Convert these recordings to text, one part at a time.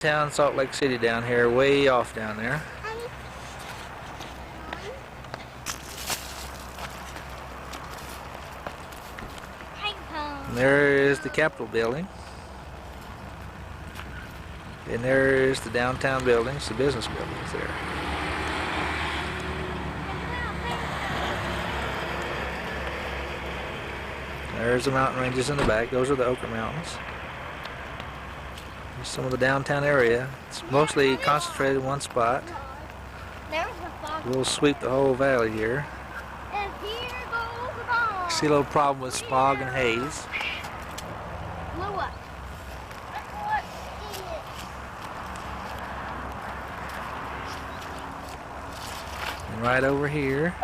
Town Salt Lake City down here, way off down there. And there is the Capitol building. And there is the downtown buildings, the business buildings there. There's the mountain ranges in the back. Those are the Oquirrh Mountains. There's some of the downtown area. It's mostly concentrated in one spot. We'll sweep the whole valley here. See a little problem with smog and haze. And right over here.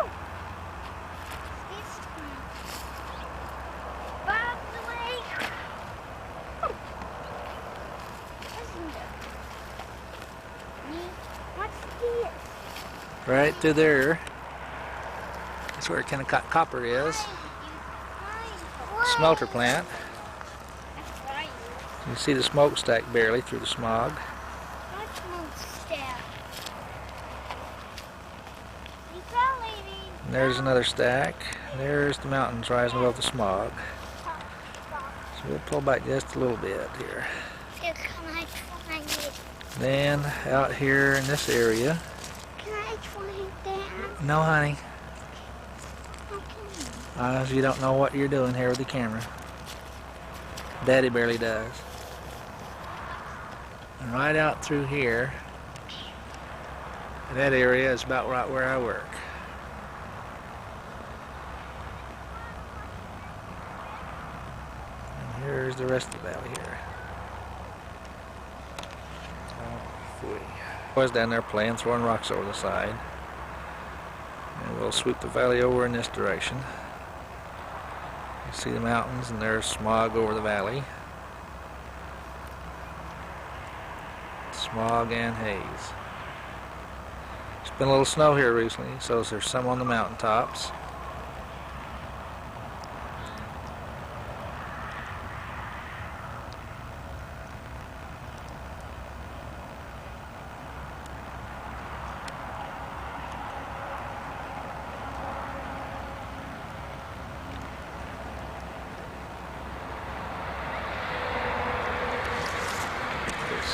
Right through there. That's where Kennecott Copper is. Smelter plant. You can see the smokestack barely through the smog. And there's another stack. There's the mountains rising above the smog. So we'll pull back just a little bit here. Then out here in this area. No, honey. You don't know what you're doing here with the camera. Daddy barely does. And right out through here, that area is about right where I work. And here's the rest of the valley here. Boys down there playing, throwing rocks over the side. And we'll sweep the valley over in this direction. You see the mountains, and there's smog over the valley. Smog and haze. There's been a little snow here recently, so there's some on the mountaintops.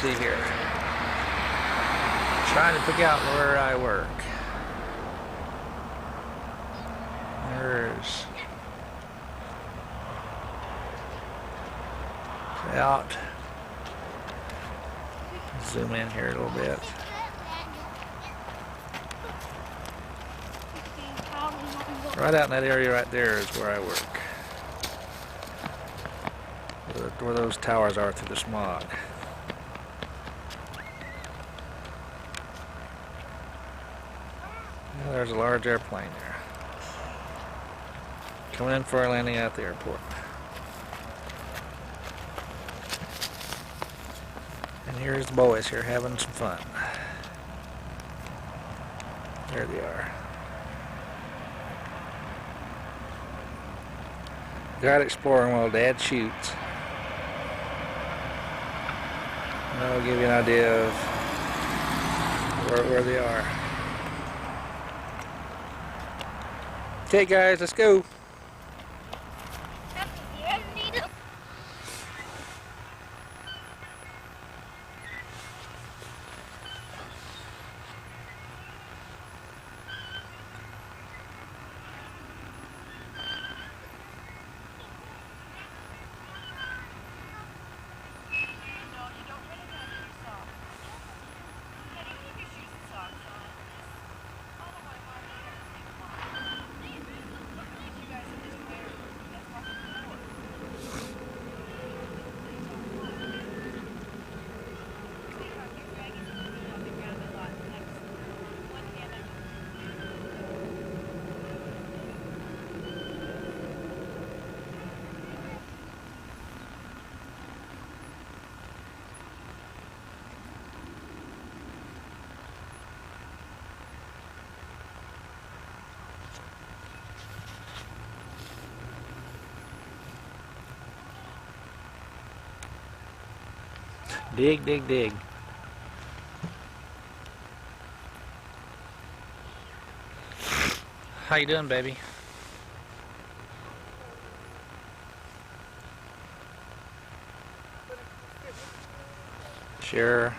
See here. Trying to pick out where I work. There's out. Zoom in here a little bit. Right out in that area right there is where I work. Where those towers are through the smog. There's a large airplane there. Coming in for a landing at the airport. And here's the boys here having some fun. There they are. They're out exploring while Dad shoots. And that'll give you an idea of where they are. Okay guys, let's go. Dig, dig, dig. How you doing, baby? Sure.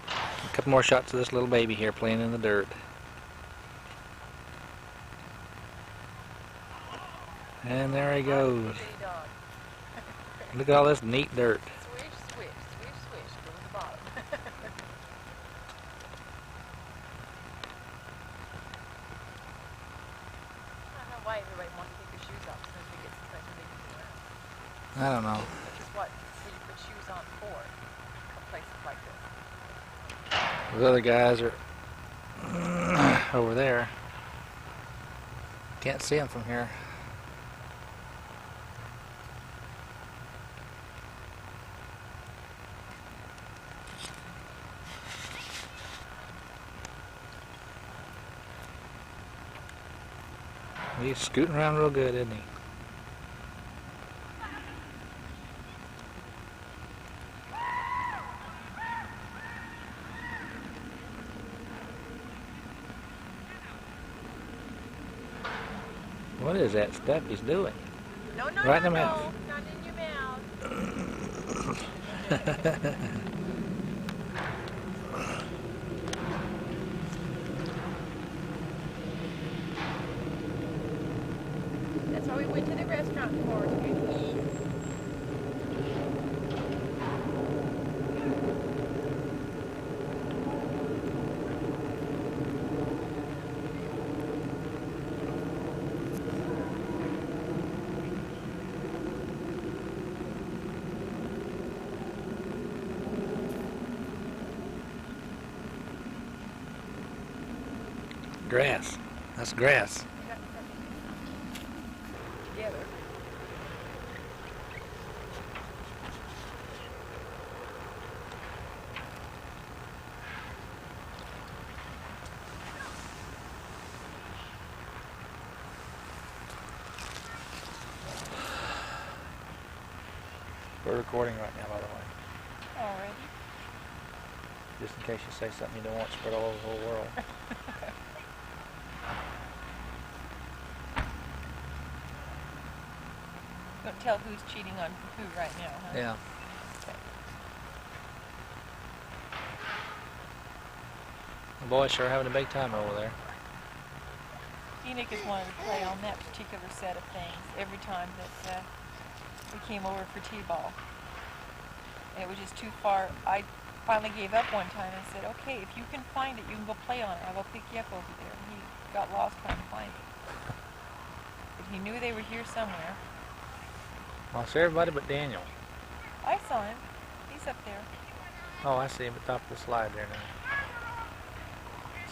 A couple more shots of this little baby here playing in the dirt. And there he goes. Look at all this neat dirt. Swish, swish, swish, swish. Go to the bottom. I don't know why everybody wants to take their shoes off as soon as we get someplace where they can do it. I don't know. Which is what you put shoes on for, places like this. Those other guys are over there. Can't see them from here. He's scooting around real good, isn't he? What is that stuff he's doing? No, Right in the mouth. Not in your mouth. That's why we went to the restaurant for to eat. Grass. That's grass. Together. We're recording right now, by the way. Already. Just in case you say something you don't want spread all over the whole world. Don't tell who's cheating on who right now, huh? Yeah. Okay. The boys sure having a big time over there. Enoch has wanted to play on that particular set of things every time that we came over for t-ball. And it was just too far. I finally gave up one time and said, okay, if you can find it, you can go play on it. I will pick you up over there. And he got lost trying to find it. But he knew they were here somewhere. Well, it's everybody but Daniel. I saw him. He's up there. Oh, I see him at the top of the slide there now.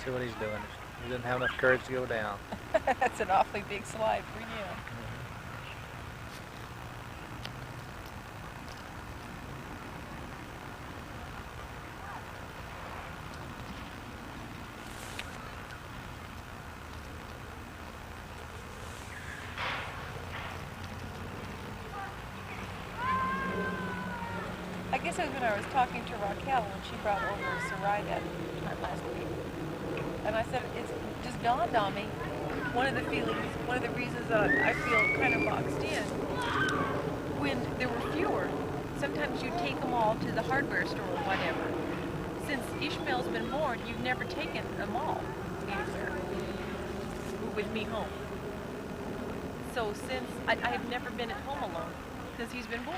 See what he's doing. He doesn't have enough courage to go down. That's an awfully big slide for you. I guess it was when I was talking to Raquel when she brought over Sarai that time last week. And I said, it's just dawned on me, one of the reasons that I feel kind of boxed in, when there were fewer, sometimes you'd take them all to the hardware store or whatever. Since Ishmael's been born, you've never taken them all anywhere with me home. So since, I have never been at home alone since he's been born.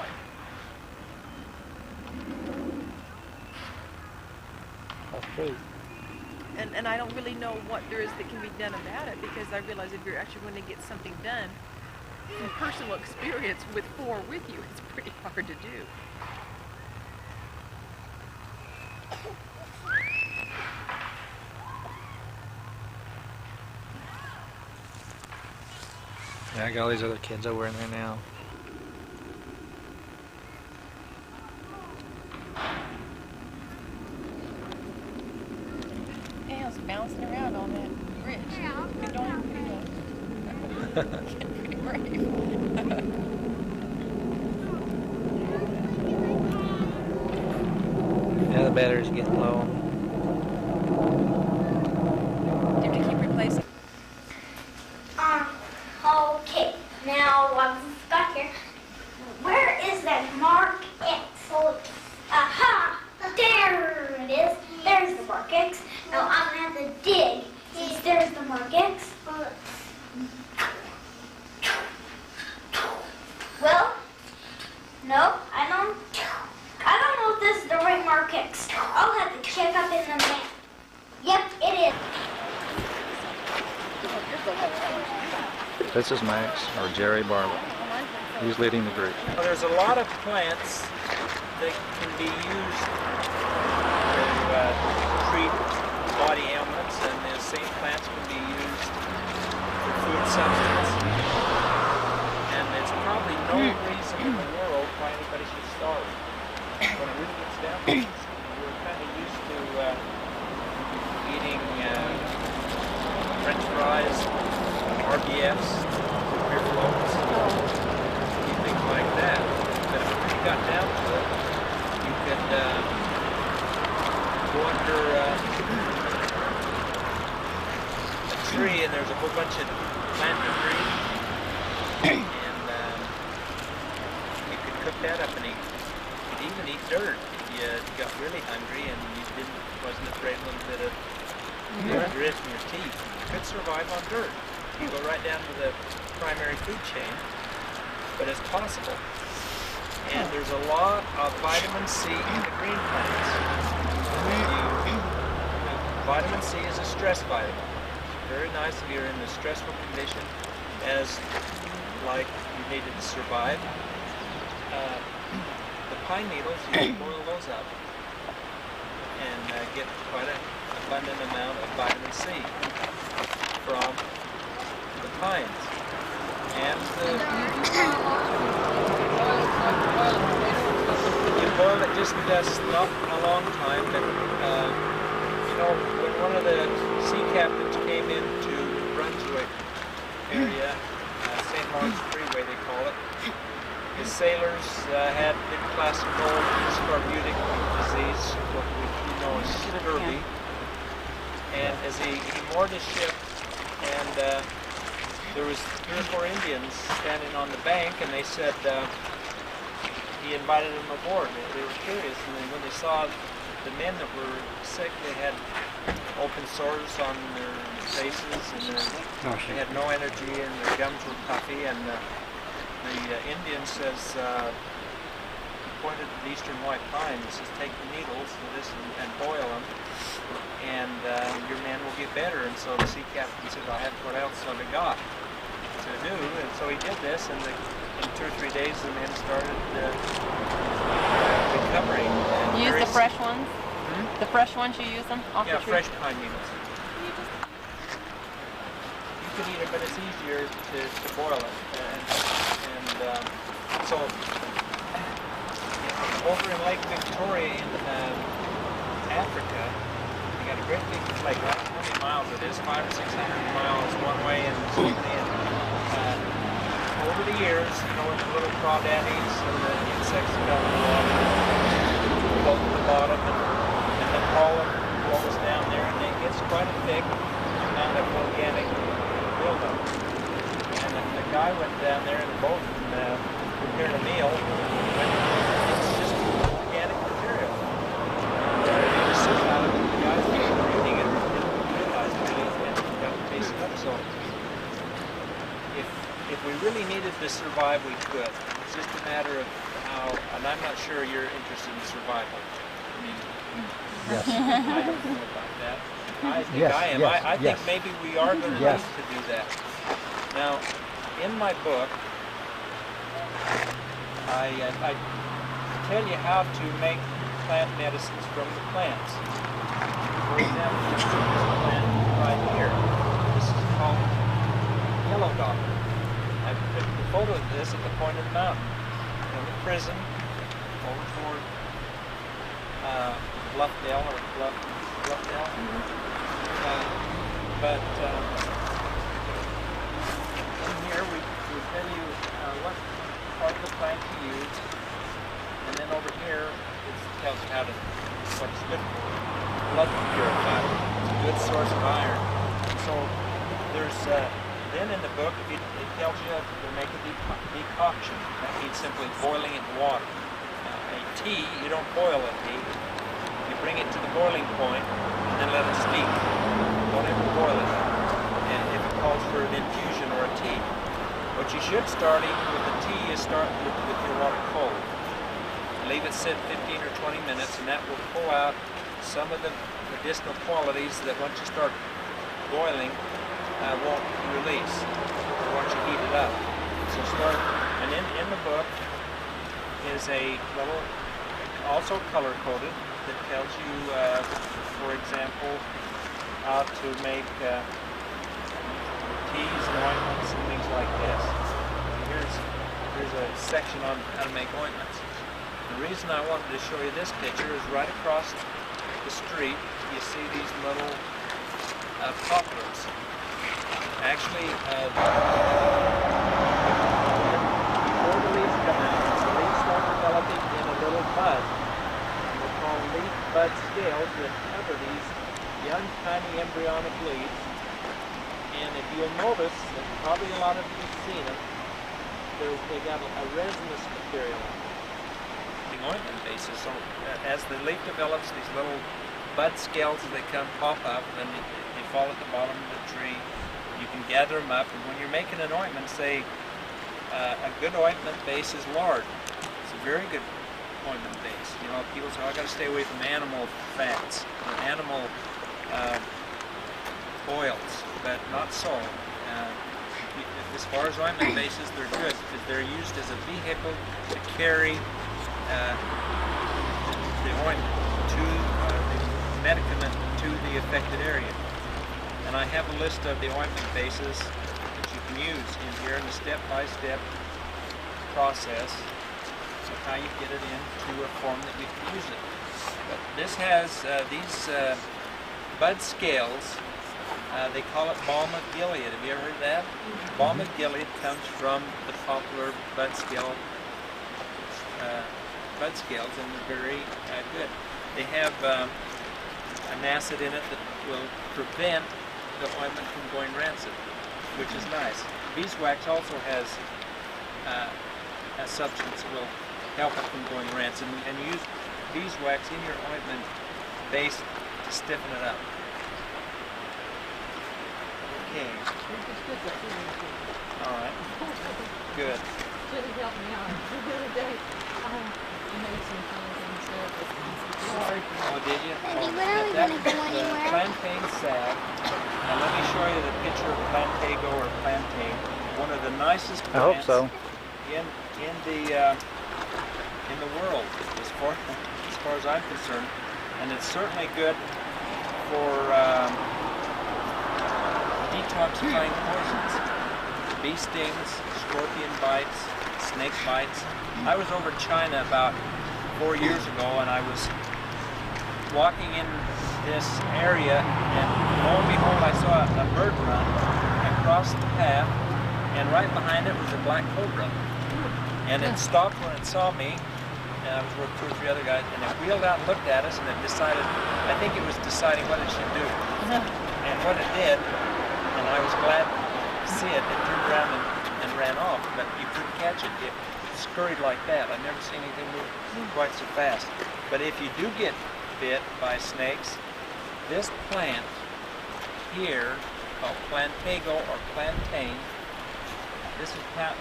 That's true. And I don't really know what there is that can be done about it, because I realize if you're actually going to get something done from personal experience with four with you, it's pretty hard to do. Yeah, I got all these other kids over in there now. Daniel's bouncing around on that bridge. Good on getting pretty brave. Yeah, the battery's getting low. Do you have to keep replacing? in the man. Yep, it is. This is Max, or Jerry Bartlett. He's leading the group. Well, there's a lot of plants that can be used to treat body ailments, and the same plants can be used for food substance. And there's probably no reason in the world why anybody should starve. When it really gets down to it, we're kind of used to eating French fries, RBFs, beer floats, things like that. But if you got down to it, you could go under a tree and there's a whole bunch of plant debris, and you could cook that up and eat. You could even eat dirt if you got really hungry and you wasn't afraid of a little bit of grit in your teeth. You could survive on dirt. You go right down to the primary food chain, but it's possible. And there's a lot of vitamin C in the green plants. Vitamin C is a stress vitamin. It's very nice if you're in a stressful condition, as like you needed to survive. The pine needles, you can boil those up and get quite an abundant amount of vitamin C from the pines. And you boil it just not a long time, but you know, when one of the sea captains came into New Brunswick area, St. Lawrence Freeway they call it, his sailors had big classical scorbutic disease, what we know as scurvy. And as he moored his ship, and there was 3 or 4 Indians standing on the bank, and they said he invited them aboard. They were curious, and then when they saw the men that were sick, they had open sores on their faces, and they had no energy, and their gums were puffy, and the Indian says, pointed to the eastern white pine, and says, take the needles of this and boil them, and your man will get better. And so the sea captain said, what else have I got to do? And so he did this, and in 2 or 3 days the men started recovering. You use the fresh ones? The fresh ones, you use them off the tree? Yeah, fresh pine needles. You can eat it, but it's easier to boil it. And so over in Lake Victoria in Africa, you got a great big lake. I don't know how many miles it is, 500 or 600 miles one way and so many. And over the years, you know, the little crawdaddies and the insects got in the water, float to the bottom, and then pollen rolls down there, and it gets quite a thick amount of organic buildup. And the guy went down there in the boat and prepared a meal. It's just organic material. He just sits out of it. The guys were eating it and realized really and got to taste it up. So if we really needed to survive, we could. It's just a matter of how, and I'm not sure you're interested in survival. I mean, Yes. I don't know about that. I think Yes, I am. yes, I think yes. maybe we are going to Yes. need to do that. Now, in my book, I tell you how to make plant medicines from the plants. For example, this plant right here. This is called yellow doctor. I put the photo of this at the point of the mountain. In the prison, over toward Bluffdale or Bluffdale. But in here we tell you what part of the plant to use, and then over here it tells you what it's good for. Blood purifier. It's a good source of iron. So there's then in the book it tells you to make a decoction. That means simply boiling it in water. A tea, you don't boil a tea. You bring it to the boiling point and then let it steep. Don't ever boil it. And if it calls for an infusion or a tea. What you should start even with the tea is start with your water cold. Leave it sit 15 or 20 minutes, and that will pull out some of the medicinal qualities that once you start boiling won't release once you heat it up. So and in the book is a little, also color coded, that tells you, for example, how to make teas and ointments and things like this. Here's a section on how to make ointments. The reason I wanted to show you this picture is right across the street you see these little poplars. Actually, before the leaves come out, the leaves start developing in a little bud. They're called leaf bud scales that cover these young, tiny embryonic leaves. And if you'll notice, and probably a lot of you have seen them, they got a resinous material on them. The ointment basis, so as the leaf develops, these little bud scales as they pop up, and they fall at the bottom of the tree. You can gather them up, and when you're making an ointment, say a good ointment base is lard. It's a very good ointment base. You know, people say, oh, I got to stay away from animal fats or animal oils, but not so. As far as ointment bases, they're good because they're used as a vehicle to carry the ointment to the medicament to the affected area. And I have a list of the ointment bases that you can use in here in the step-by-step process of how you get it into a form that you can use it. But this has these bud scales. They call it balm of Gilead. Have you ever heard that? Balm of Gilead comes from the poplar bud scales, and they're very good. They have an acid in it that will prevent the ointment from going rancid, which is nice. Beeswax also has a substance that will help it from going rancid, and use beeswax in your ointment base to stiffen it up. Okay. All right. Good. Really helped me out. The other day, I made some things and stuff. Oh, did you? Daddy, when are we going to go anywhere? The plantain salve. Now let me show you the picture of plantago or plantain. One of the nicest I hope plants so. in the world, as far as I'm concerned, and it's certainly good for detoxifying poisons, bee stings, scorpion bites, snake bites. I was over in China about 4 years ago, and I was walking in this area, and lo and behold, I saw a bird run across the path, and right behind it was a black cobra. And it stopped when it saw me, and I was with 2 or 3 other guys, and it wheeled out and looked at us, and it decided, I think it was deciding what it should do. And what it did, and I was glad to see it, it turned around and ran off, but you couldn't catch it. It scurried like that. I've never seen anything move quite so fast. But if you do get bit by snakes, this plant here, called plantago or plantain, this is found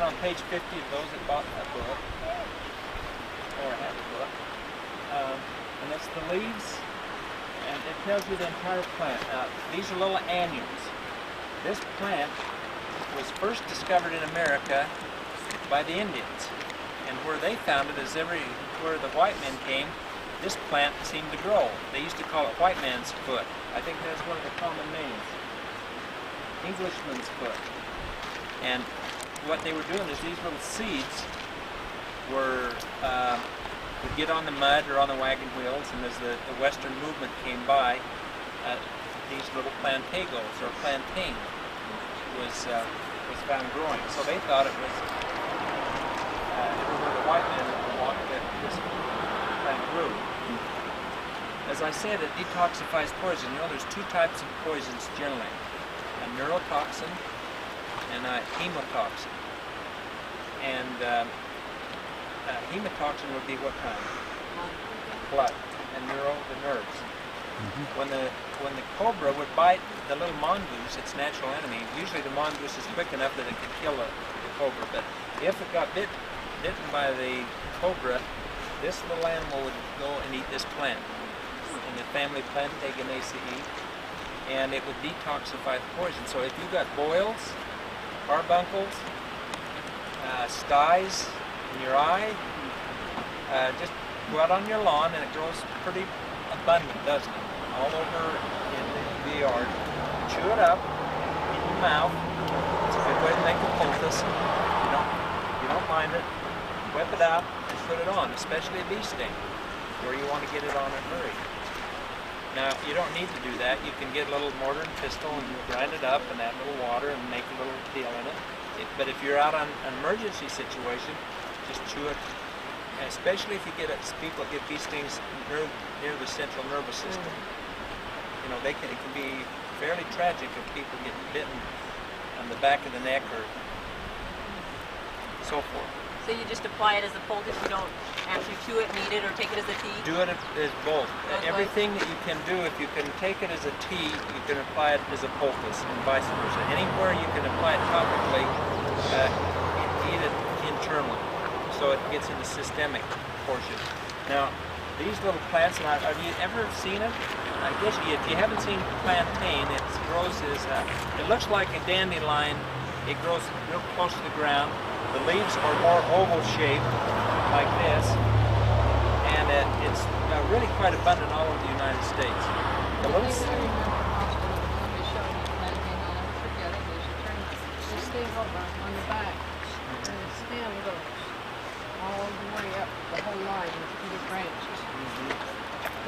on page 50 of those that bought that book, or have the book. And it's the leaves, and it tells you the entire plant. Now, these are little annuals. This plant was first discovered in America by the Indians, and where they found it is where the white men came, this plant seemed to grow. They used to call it white man's foot. I think that's one of the common names. Englishman's foot. And what they were doing is these little seeds would get on the mud or on the wagon wheels, and as the Western movement came by, these little plantagos or plantain was found growing. So they thought it was everywhere the white men walked that this plant grew. As I said, it detoxifies poison. You know, there's 2 types of poisons generally: a neurotoxin and a hemotoxin. And hemotoxin would be what kind? Blood. And neuro, the nerves. When the cobra would bite the little mongoose, its natural enemy, usually the mongoose is quick enough that it could kill the cobra, but if it got bitten by the cobra, this little animal would go and eat this plant, in the family Plantagenaceae, and it would detoxify the poison. So if you've got boils, carbuncles, styes in your eye, just go out on your lawn, and it grows pretty abundant, doesn't it? All over in the yard. Chew it up in your mouth. It's a good way to make a poultice. You don't mind it. Whip it out and put it on, especially a bee sting, where you want to get it on in a hurry. Now, you don't need to do that. You can get a little mortar and pestle and grind it up and add a little water and make a little deal in it. But if you're out on an emergency situation, just chew it. Especially if you get people get bee stings near the central nervous system. You know, it can be fairly tragic if people get bitten on the back of the neck or so forth. So you just apply it as a poultice, you don't actually chew it, knead it, or take it as a tea? Do it as both. Everything that you can do, if you can take it as a tea, you can apply it as a poultice, and vice versa. Anywhere you can apply it topically, eat it internally, so it gets in the systemic portion. Now, these little plants, have you ever seen it? I guess if you haven't seen plantain, it looks like a dandelion. It grows real close to the ground. The leaves are more oval shaped, like this, and it's really quite abundant all over the United States. The little This thing over on the back, and the stem goes all the way up the whole line to the branches.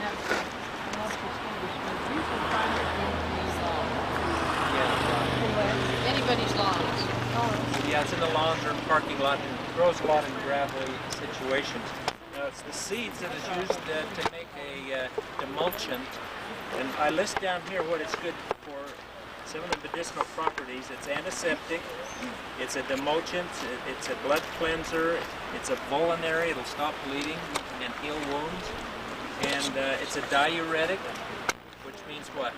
Now, I love to distinguish, but you can find it in these anybody's lawns. Yeah, it's in the lawns or parking lot, and it grows a lot in gravelly situations. Now, it's the seeds that is used to make a demulcent, and I list down here what it's good for. Some of the medicinal properties. It's antiseptic, it's a demulcent, it's a blood cleanser, it's a vulnerary, it'll stop bleeding and heal wounds, and it's a diuretic, which means what?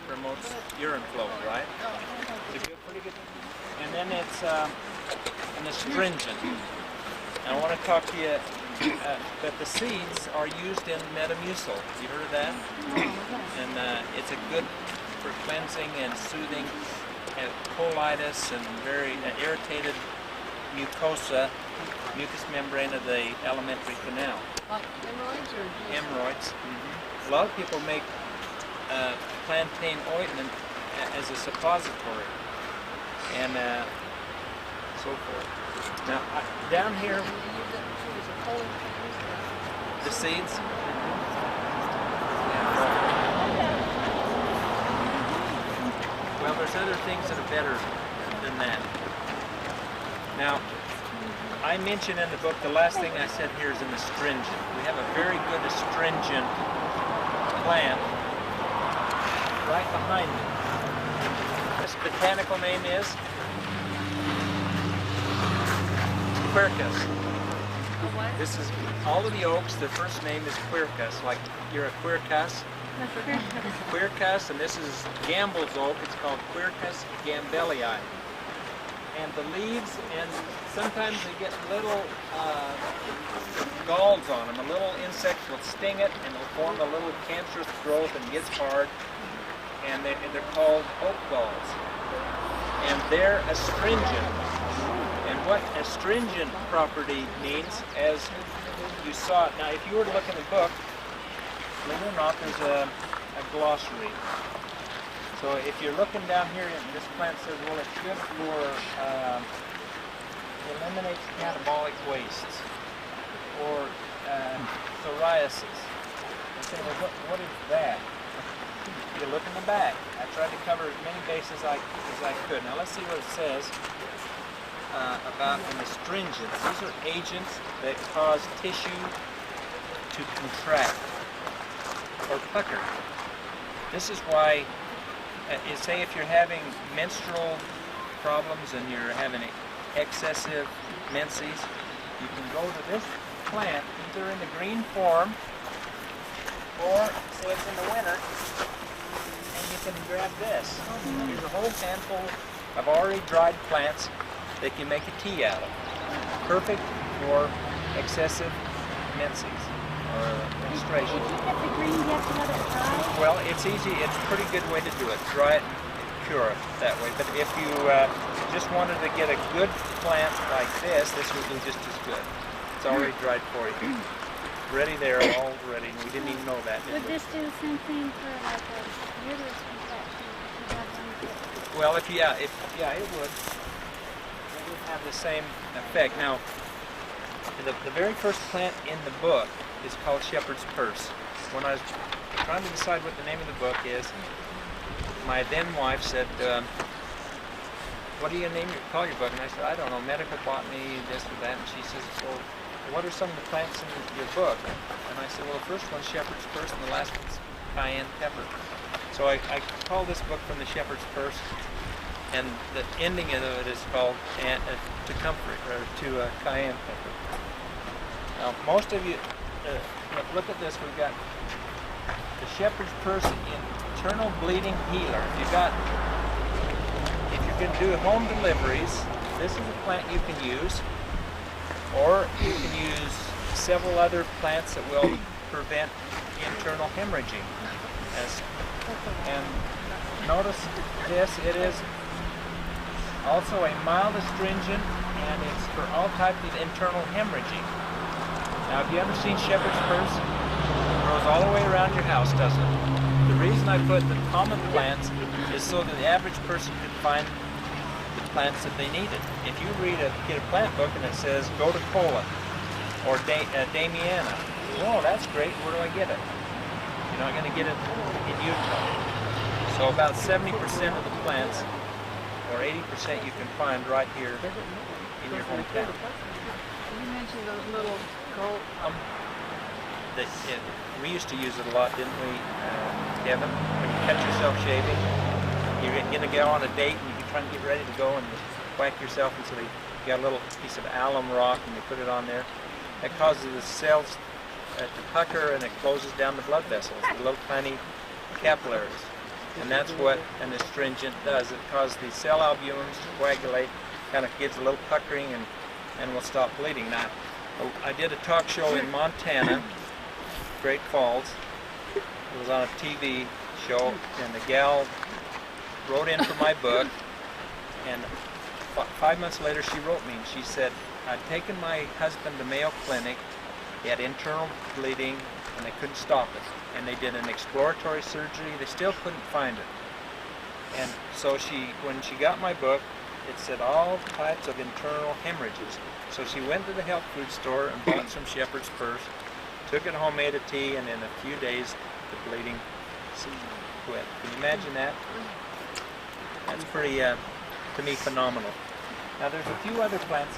Promotes urine flow, right? It's a pretty good. And then it's an astringent. And I want to talk to you that the seeds are used in Metamucil. You heard of that? And it's a good for cleansing and soothing colitis and very irritated mucosa, mucous membrane of the alimentary canal. Like hemorrhoids or just... Hemorrhoids. A lot of people make plantain ointment as a suppository and so forth. Now, down here, the seeds. Well, there's other things that are better than that. Now, I mentioned in the book, the last thing I said here is an astringent. We have a very good astringent plant right behind me. This botanical name is Quercus. This is all of the oaks. Their first name is Quercus, like you're a Quercus. Quercus, and this is Gambel's oak. It's called Quercus gambelii. And the leaves, and sometimes they get little galls on them. A little insect will sting it, and it'll form a little cancerous growth and gets hard. And they're called oak galls. And they're astringent. And what astringent property means, as you saw it. Now, if you were to look in the book, believe it or not, there's a glossary. So if you're looking down here, this plant says, well, it's good for, eliminates catabolic wastes, or psoriasis. I say, well, what is that? You look in the back. I tried to cover as many bases as I could. Now let's see what it says about an astringent. These are agents that cause tissue to contract or pucker. This is why, say if you're having menstrual problems and you're having excessive menses, you can go to this plant either in the green form or say it's in the winter, and you can grab this. Here's a whole handful of already dried plants that you make a tea out of. Perfect for excessive menses or demonstration. If you get the green, you have to let it dry. Well, it's easy. It's a pretty good way to do it. Dry it and cure it that way. But if you just wanted to get a good plant like this would do just as good. It's already dried for you. Ready there, all ready. We didn't even know that, did Would we? this do the same thing for like a uterus infection? If you have one that- Well, it would. It would have the same effect. Now, the very first plant in the book is called Shepherd's Purse. When I was trying to decide what the name of the book is, my then wife said, what do you call your book? And I said, I don't know, medical botany, this or that. And she says, well, what are some of the plants in your book? And I said, well, the first one's Shepherd's Purse and the last one's cayenne pepper. So I call this book from the Shepherd's Purse, and the ending of it is called To Comfort, or To Cayenne Pepper. Now, most of you, look at this. We've got the Shepherd's Purse Internal Bleeding Healer. If you're going to do home deliveries, this is a plant you can use, or you can use several other plants that will prevent internal hemorrhaging. And notice this, it is also a mild astringent, and it's for all types of internal hemorrhaging. Now, have you ever seen Shepherd's Purse? It grows all the way around your house, doesn't it? The reason I put the common plants is so that the average person can find the plants that they needed. If you get a plant book and it says, go to Poland, or Damiana, oh, that's great, where do I get it? You're not going to get it in Utah. So about 70% of the plants, or 80% you can find right here in your hometown. You mentioned those little gold. We used to use it a lot, didn't we, Kevin? When you catch yourself shaving, you're going to go on a date and you're trying to get ready to go and you whack yourself, and so you got a little piece of alum rock and you put it on there. That causes the cells to pucker, and it closes down the blood vessels, the little tiny capillaries. And that's what an astringent does. It causes the cell albumins to coagulate, kind of gives a little puckering, and will stop bleeding. Now, I did a talk show in Montana, Great Falls. It was on a TV show, and the gal wrote in for my book, and 5 months later she wrote me, and she said, I'd taken my husband to Mayo Clinic. He had internal bleeding, and they couldn't stop it. And they did an exploratory surgery. They still couldn't find it. And so when she got my book, it said all types of internal hemorrhages. So she went to the health food store and bought some Shepherd's Purse, took it home, made a tea, and in a few days the bleeding quit. Can you imagine that? That's pretty, to me, phenomenal. Now there's a few other plants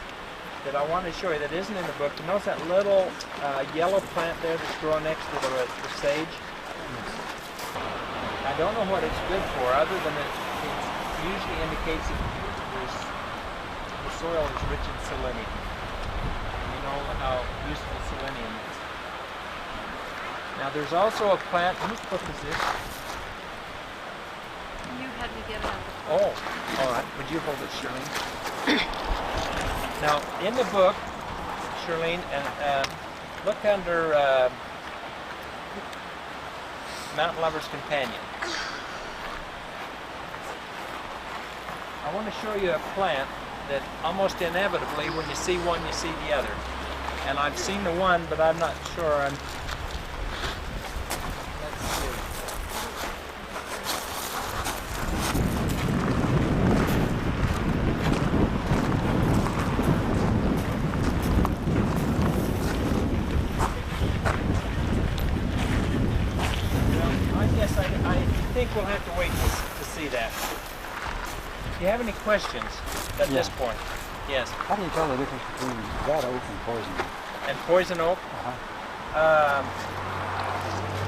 that I want to show you that isn't in the book. You notice that little yellow plant there that's growing next to the sage? I don't know what it's good for, other than it usually indicates that the soil is rich in selenium. You know how useful selenium is. Now there's also a plant, whose book is this? You had me get it out. Oh, all right. Would you hold it, Shirlene? Now, in the book, Shirlene, look under Mountain Lover's Companion. I want to show you a plant that almost inevitably, when you see one, you see the other. And I've seen the one, but I'm not sure. Let's see. I think we'll have to wait to see that. Do you have any questions at this point? Yes. How do you tell the difference between that oak and poison oak? And poison oak?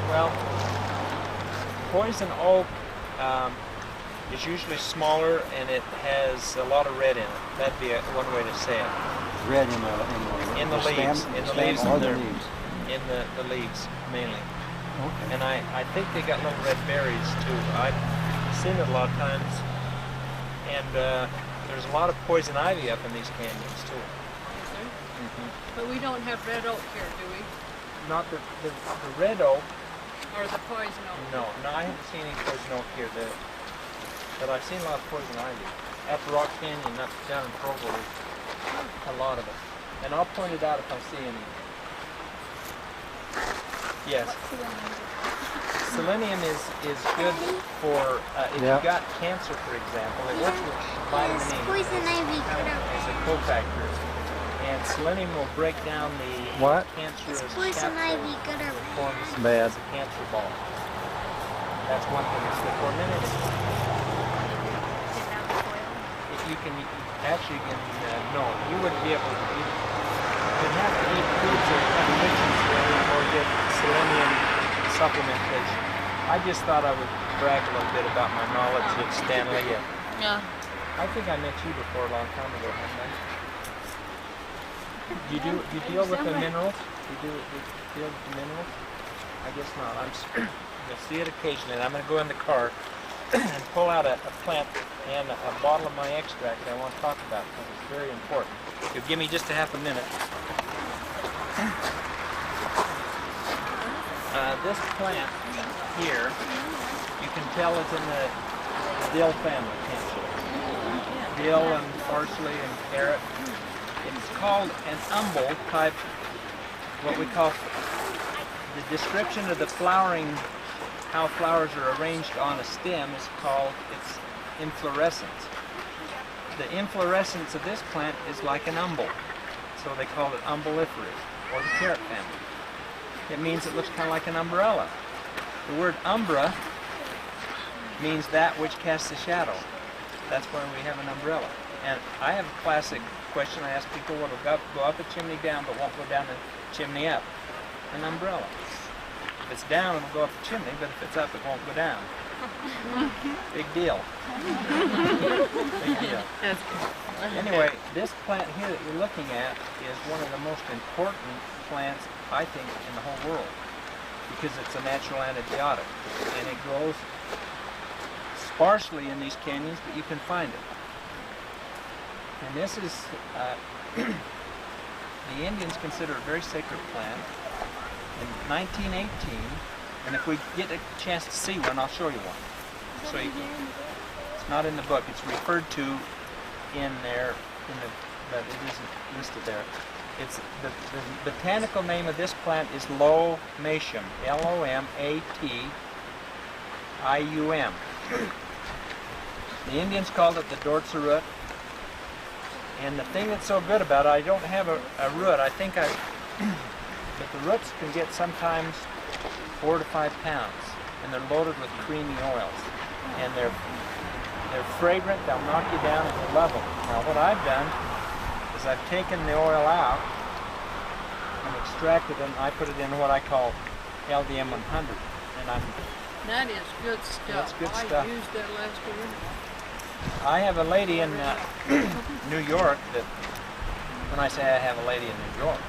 Well, poison oak is usually smaller, and it has a lot of red in it. That'd be one way to say it. Red in the leaves. stem, In the stem leaves. or the leaves? In the leaves, mainly. Okay. And I think they got little red berries too. I've seen it a lot of times. And there's a lot of poison ivy up in these canyons too. But we don't have red oak here, do we? not the red oak. Or the poison oak? No, I haven't seen any poison oak here. But I've seen a lot of poison ivy. At the Rock Canyon, up down in Provo, a lot of it. And I'll point it out if I see any. Yes. Selenium is good for if Yeah. you've got cancer, for example. It works with vitamin Is E poison ivy good as a already? cofactor, and selenium will break down the What? cancerous Is poison capsule ivy good that already? forms Bad. as a cancer ball. That's one thing it's good for. And then you can actually no, you wouldn't be able to. You'd have to eat foods that have rich in selenium or get selenium supplementation. I just thought I would brag a little bit about my knowledge of Stanley. Yeah. I think I met you before a long time ago, haven't I? Do you deal with the minerals? Do you deal with the minerals? I guess not. You'll see it occasionally. And I'm going to go in the car and pull out a plant and a bottle of my extract that I want to talk about because it's very important. You'll give me just a half a minute. This plant here, you can tell it's in the dill family, can't you? Dill and parsley and carrot. It's called an umbel type, what we call the description of the flowering, how flowers are arranged on a stem is called its inflorescence. The inflorescence of this plant is like an umbel, so they call it umbelliferous, or the carrot family. It means it looks kind of like an umbrella. The word umbra means that which casts a shadow. That's why we have an umbrella. And I have a classic question I ask people, what will go up a chimney down but won't go down the chimney up? An umbrella. If it's down, it'll go up the chimney, but if it's up, it won't go down. Big deal. Big deal. Anyway, this plant here that you're looking at is one of the most important plants, I think, in the whole world because it's a natural antibiotic. And it grows sparsely in these canyons, but you can find it. And this is, the Indians consider it a very sacred plant. In 1918, and if we get a chance to see one, I'll show you one. So it's not in the book, it's referred to in there, but it isn't listed there. It's the botanical name of this plant is Lomatium, L-O-M-A-T-I-U-M. The Indians called it the Dortza root. And the thing that's so good about it, I don't have a root. I think but the roots can get sometimes 4 to 5 pounds, and they're loaded with creamy oils. And they're fragrant, they'll knock you down and you love them. Now what I've done is I've taken the oil out and extracted it, and I put it in what I call LDM 100. And That is good stuff. That's good stuff. I used that last year. I have a lady in New York that, when I say I have a lady in New York,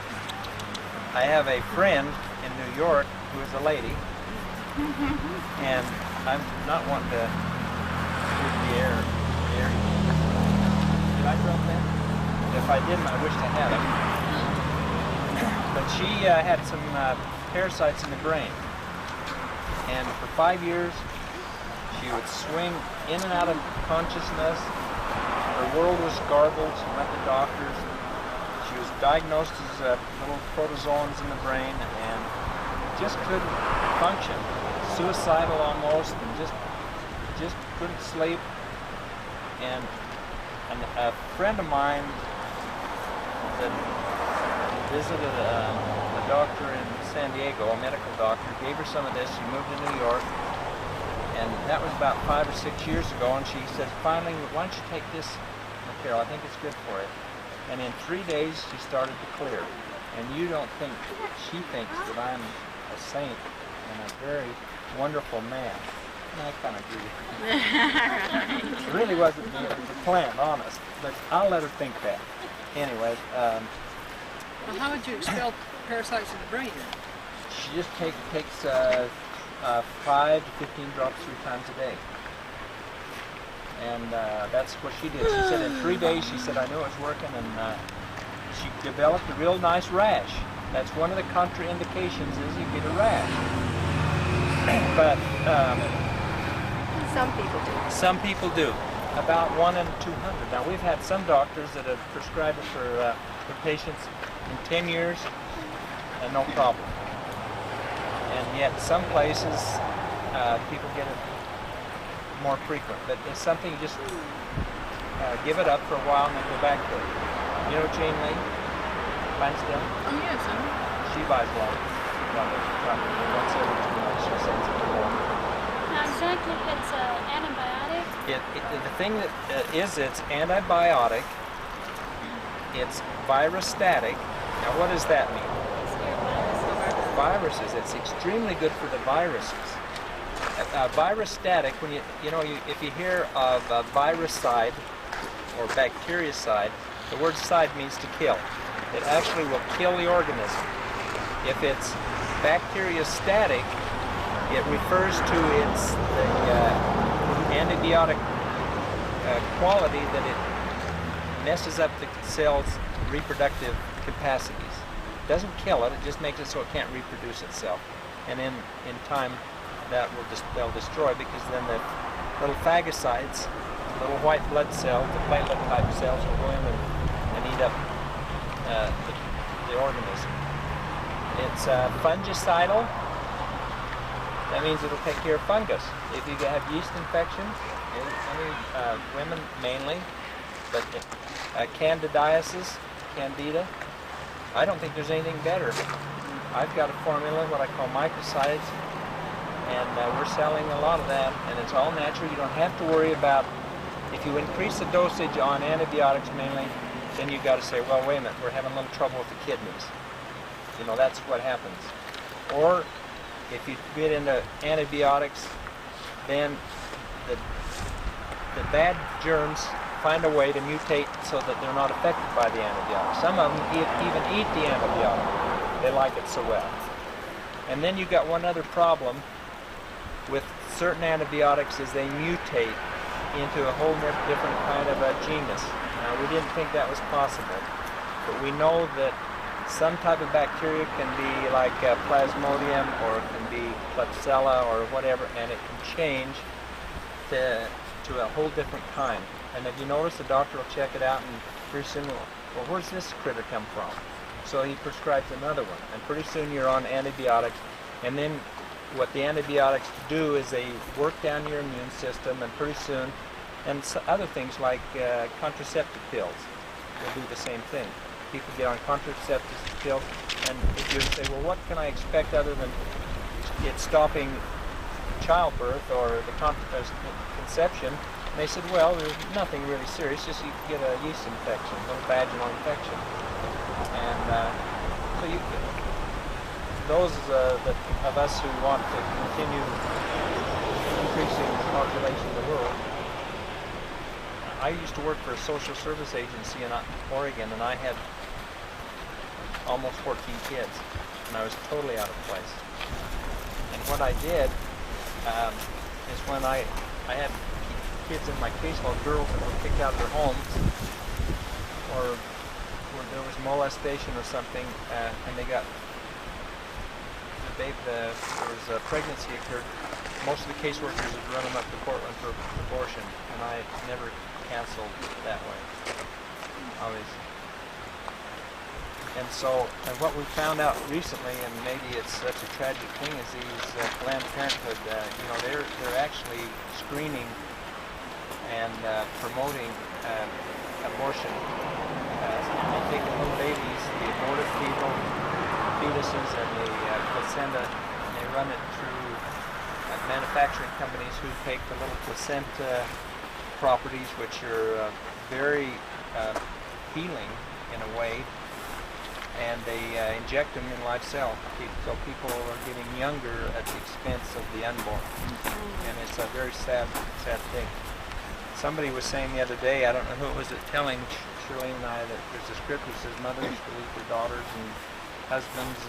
I have a friend in New York who is a lady, and I'm not wanting to use the air. Did I drop that? If I didn't, I wished I had it. But she had some parasites in the brain, and for 5 years she would swing in and out of consciousness. Her world was garbled. She went to doctors. She was diagnosed as little protozoans in the brain and just couldn't function. Suicidal almost, and just couldn't sleep. And a friend of mine that visited a doctor in San Diego, a medical doctor, gave her some of this. She moved to New York. And that was about 5 or 6 years ago, and she said, finally, why don't you take this material? I think it's good for it. And in 3 days, she started to clear. And you don't think, she thinks that I'm a saint and a very wonderful man. And I kind of agree. It really wasn't me, it was the plant, honest. But I'll let her think that. Anyways, Well, how would you expel parasites in the brain? she just takes 5 to 15 drops 3 times a day. And that's what she did. She said in 3 days, she said, I knew it was working, and she developed a real nice rash. That's one of the contraindications is you get a rash. But Some people do. some people do. About 1 in 200. Now we've had some doctors that have prescribed it for patients in 10 years and no problem. And yet some places people get it more frequent. But it's something you just give it up for a while and then go back to it. You know Jane Lee? Lansdale? Oh, yes, She buys a lot of once every 2 months. She sends it to her. Now, exactly, it's an antibiotic. The thing that it's antibiotic, it's virustatic. Now what does that mean? Viruses, it's extremely good for the viruses. Virustatic, when if you hear of virucide or bactericide, the word "cide" means to kill. It actually will kill the organism. If it's bacteriostatic, it refers to the antibiotic quality that it messes up the cell's reproductive capacities. It doesn't kill it, it just makes it so it can't reproduce itself. And in time, they'll destroy, because then the little phagocytes, little white blood cells, the platelet type cells, will go in and eat up the organism. It's fungicidal. That means it'll take care of fungus. If you have yeast infection, women mainly, but candidiasis, candida, I don't think there's anything better. I've got a formula, what I call microcides, and we're selling a lot of that, and it's all natural. You don't have to worry about, if you increase the dosage on antibiotics mainly, then you've got to say, well, wait a minute, we're having a little trouble with the kidneys. That's what happens. Or if you get into antibiotics, then the bad germs find a way to mutate so that they're not affected by the antibiotic. Some of them even eat the antibiotic. They like it so well. And then you've got one other problem with certain antibiotics, is they mutate into a whole different kind of a genus. Now, we didn't think that was possible, but we know that some type of bacteria can be like Plasmodium, or it can be Klebsiella or whatever, and it can change to a whole different kind. And if you notice, the doctor will check it out, and pretty soon, well, where's this critter come from? So he prescribes another one, and pretty soon you're on antibiotics. And then what the antibiotics do is they work down your immune system, and pretty soon, and other things like contraceptive pills will do the same thing. People get on contraceptive pills, and if you say, well, what can I expect other than it stopping childbirth or the conception? And they said, well, there's nothing really serious, just you get a yeast infection, a little vaginal infection. And so those of us who want to continue increasing the population of the world. I used to work for a social service agency in Oregon, and I had almost 14 kids, and I was totally out of place. And what I did is when I had kids in my caseload, girls that were kicked out of their homes, or where there was molestation or something, and they got there was a pregnancy occurred, most of the caseworkers would run them up to Portland for abortion, and I never canceled that way, always. And so, and what we found out recently, and maybe it's such a tragic thing, is these Planned Parenthood, they're actually screening and promoting abortion. They take the little babies, the aborted fetuses, and the placenta, and they run it through manufacturing companies who take the little placenta properties, which are very healing in a way, and they inject them in live cell, so people are getting younger at the expense of the unborn. And it's a very sad thing. Somebody was saying the other day, I don't know who it was, that telling Shirley and I that there's a scripture that says mothers release their daughters and husbands,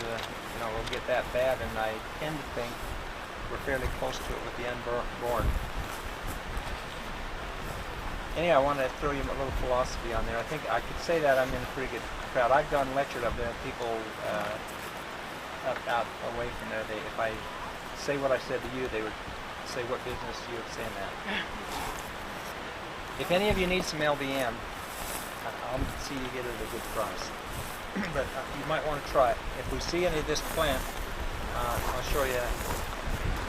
will get that bad, and I tend to think we're fairly close to it with the unborn. Anyway, I want to throw you a little philosophy on there. I think I could say that I'm in a pretty good crowd. I've gone and lectured up there. People out away from there, if I say what I said to you, they would say, what business you have saying that. If any of you need some LBM, I'll see you get it at a good price. But you might want to try it. If we see any of this plant, I'll show you a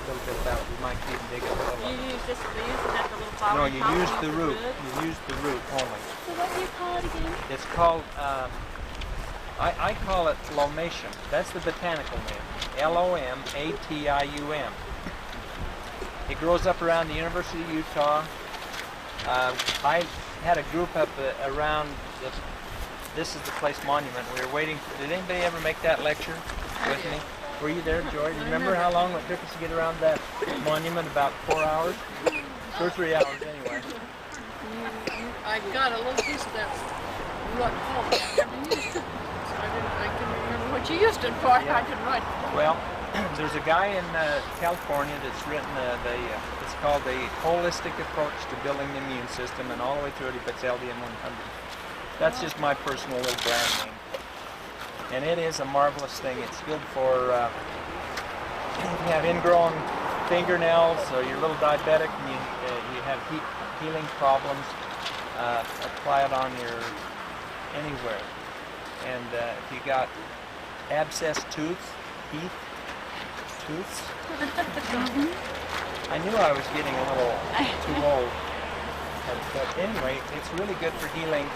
little bit about it. We might even dig it a little. You use this, you're using that the little flower. No, you use the root. You use the root only. So what do you call it again? It's called, I call it Lomatium. That's the botanical name. Lomatium. It grows up around the University of Utah. I had a group up around this is the place monument. We were waiting. Did anybody ever make that lecture with me? Were you there, Joy? Do you remember how long it took us to get around that monument? About 4 hours? 2 or 3 hours anyway. I got a little piece of that root home. I never used it. So I couldn't remember what you used it for. Yeah. I could write. Well, there's a guy in California that's written it's called the Holistic Approach to Building the Immune System, and all the way through it he puts LDM 100. That's just my personal little brand name. And it is a marvelous thing. It's good for if you have ingrown fingernails or you're a little diabetic and you have healing problems, apply it on your anywhere. And if you got abscessed tooths, I knew I was getting a little too old. But anyway, it's really good for healing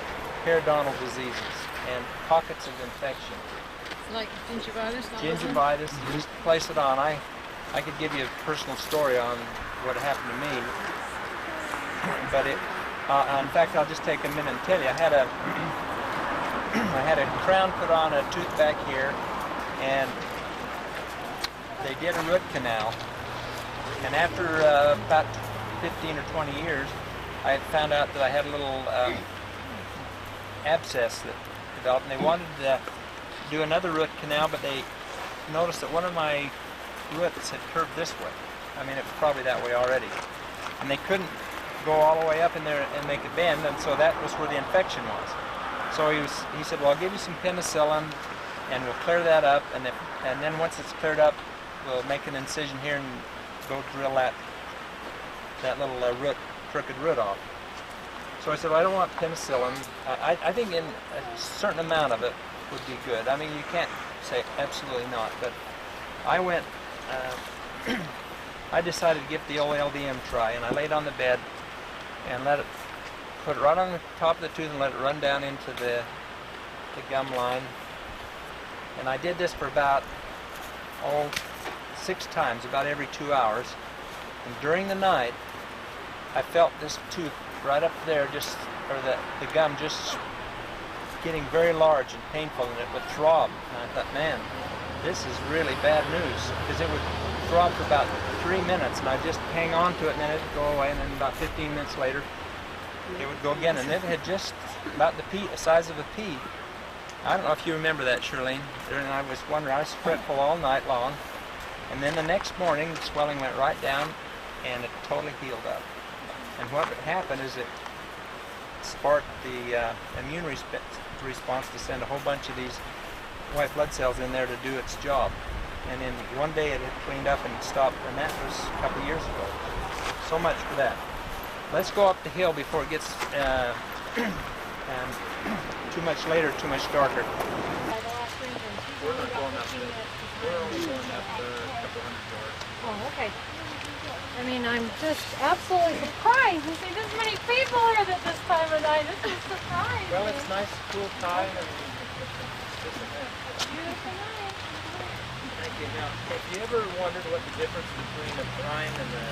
periodontal diseases and pockets of infection. Like gingivitis? Gingivitis, you just place it on. I could give you a personal story on what happened to me. But in fact, I'll just take a minute and tell you. I had a crown put on a tooth back here, and they did a root canal. And after about 15 or 20 years, I had found out that I had a little abscess that developed, and they wanted to do another root canal, but they noticed that one of my roots had curved this way. I mean, it was probably that way already. And they couldn't go all the way up in there and make it bend, and so that was where the infection was. So he said, well, I'll give you some penicillin, and we'll clear that up, and then once it's cleared up, we'll make an incision here and go drill that little crooked root off. So I said, well, I don't want penicillin. I think in a certain amount of it would be good. I mean, you can't say absolutely not, but I went, I decided to give the old LDM try, and I laid on the bed and put it right on the top of the tooth and let it run down into the gum line. And I did this for about, 6 times, about every 2 hours. And during the night, I felt this tooth right up there, the gum just getting very large and painful, and it would throb. And I thought, man, this is really bad news, because it would throb for about 3 minutes, and I'd just hang on to it, and then it'd go away, and then about 15 minutes later, it would go again, and it had just about the size of a pea. I don't know if you remember that, Shirlene. And I was wondering, I was fretful all night long, and then the next morning, the swelling went right down, and it totally healed up. And what happened is it sparked the immune response to send a whole bunch of these white blood cells in there to do its job. And in one day it had cleaned up and stopped, and that was a couple of years ago. So much for that. Let's go up the hill before it gets too much later, too much darker. We're not going up there. We're only going up a couple hundred yards. Oh, okay. I mean, I'm just absolutely surprised to see this many people here at this time of night. This is surprising. Well, it's nice, cool time, and Beautiful night. thank you. Now, have you ever wondered what the difference between a pine and a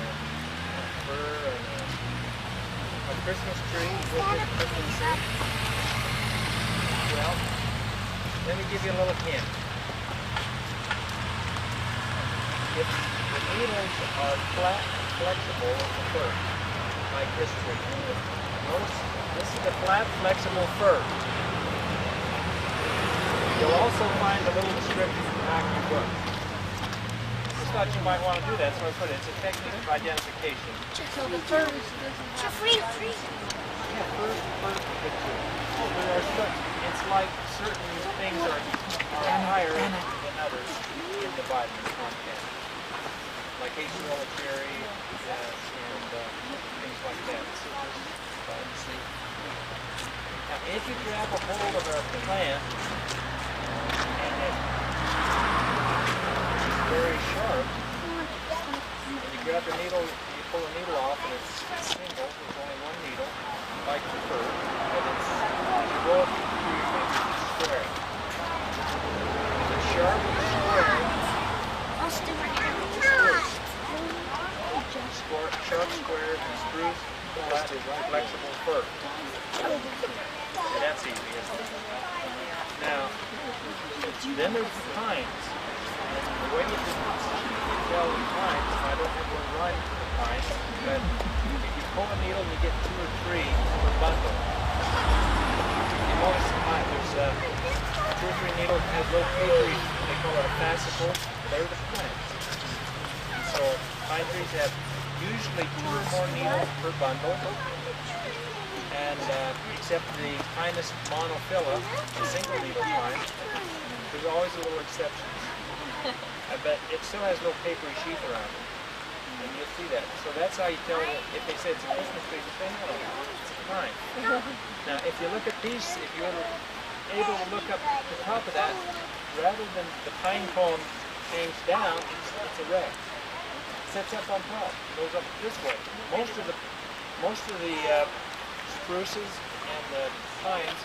fir and a Christmas tree? What is a Christmas tree? Well, let me give you a little hint. If the needles are flat and flexible as the fir, like this tree. Notice this is a flat, flexible fir. You'll also find a little description in the back of your book. I just thought you might want to do that, so I put it. It's a technique of identification. So the fur is free. a fir good too. There are it's like certain things are higher than others in the vitamin content. Like Acerola cherry and things like that. Vitamin C. Now, if you grab a hold of our plant and it's very sharp, and you grab the needle, you pull the needle off, and it's single. There's only one needle, like the fir, but you roll it through your fingers, it's square. It's sharp and square. Sharp, square, and spruce, flexible fir. That's easy, isn't it? Now, then there's the pines. The way you can tell the pines, I don't have one right for the pines, but if you pull a needle, you get 2 or 3 per bundle. You notice the pine, there's 2 or 3 needles that have low papery, they call it a fascicle. They're the plants. So pine trees have usually 2 or more needles per bundle, and except the Pinus monophylla, the single needle pine, there's always a little exception. But it still has no papery sheath around it, and you'll see that. So that's how you tell if they say it's a Christmas tree, you say no, it's a pine. Now, if you look at these, if you're able to look up the top of that, rather than the pine cone hangs down, it's erect. Sits up on top, goes up this way. Most of the spruces and the pines,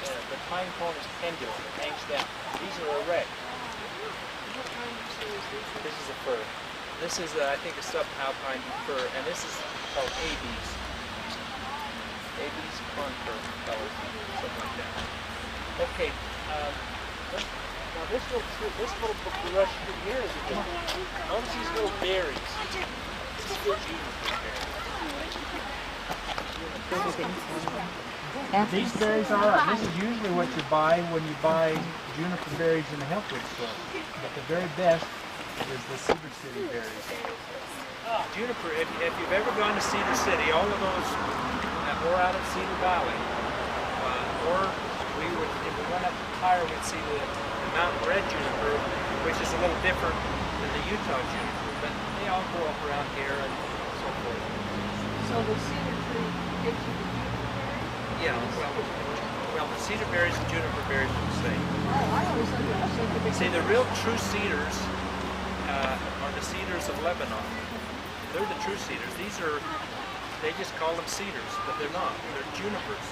the pine cone is pendular, it hangs down. These are erect. This is a fir. This is, I think, a subalpine fir, and this is called Abies. Abies corn fir color, something like that. Okay. Now this little brush here is a different. Notice these little berries. This is juniper berries. These berries are up. This is usually what you buy when you buy juniper berries in the health food store. But the very best is the Cedar City berries. Juniper, if you've ever gone to Cedar City, all of those, or out at Cedar Valley, or if we went up to Tyre, we'd see the mountain red juniper, which is a little different than the Utah juniper, but they all grow up around here and so forth. So the cedar tree gives you the juniper berry? Yeah, well, the cedar berries and juniper berries are the same. Oh, I always thought it was something. See, the real true cedars are the cedars of Lebanon. They're the true cedars. They just call them cedars, but they're not. They're junipers.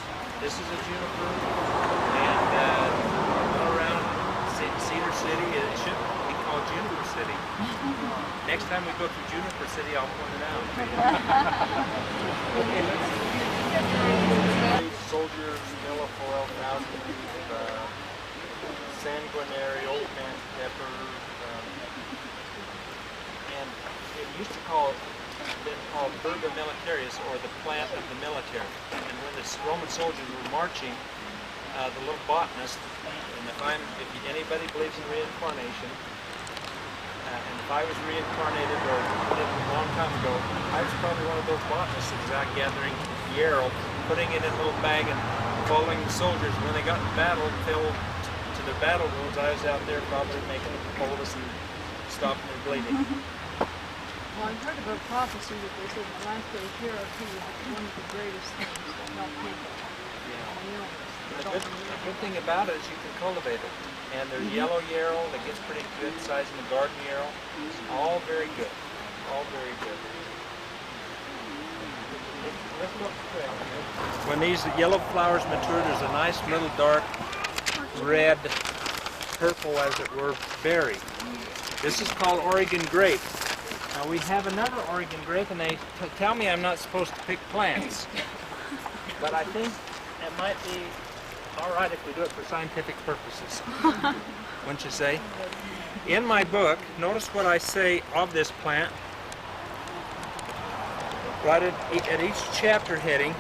This is a juniper, and all around Cedar City, it should be called Juniper City. Next time we go to Juniper City, I'll point it out. Okay, let's see. Soldiers, Milfoil, Thousand, Sanguinary, Old Man Pepper, and it used to been called Verba Militaris, or the plant of the military. And when the Roman soldiers were marching, the little botanist, and if anybody believes in reincarnation, and if I was reincarnated or lived a long time ago, I was probably one of those botanists that was out gathering yarrow, putting it in a little bag and following the soldiers. When they got in battle, fell to their battle wounds, I was out there probably making them poultice and stopping their bleeding. Well, I've heard about prophecy that they said the last day hero tea is one of the greatest things to help people. The good thing about it is you can cultivate it. And there's yellow yarrow that gets pretty good size in the garden yarrow. All very good. All very good. Let's look around here. When these yellow flowers mature, there's a nice little dark red, purple as it were, berry. This is called Oregon grape. Now we have another Oregon grape, and they tell me I'm not supposed to pick plants. But I think it might be all right if we do it for scientific purposes. Wouldn't you say? In my book, notice what I say of this plant. Right at each chapter heading.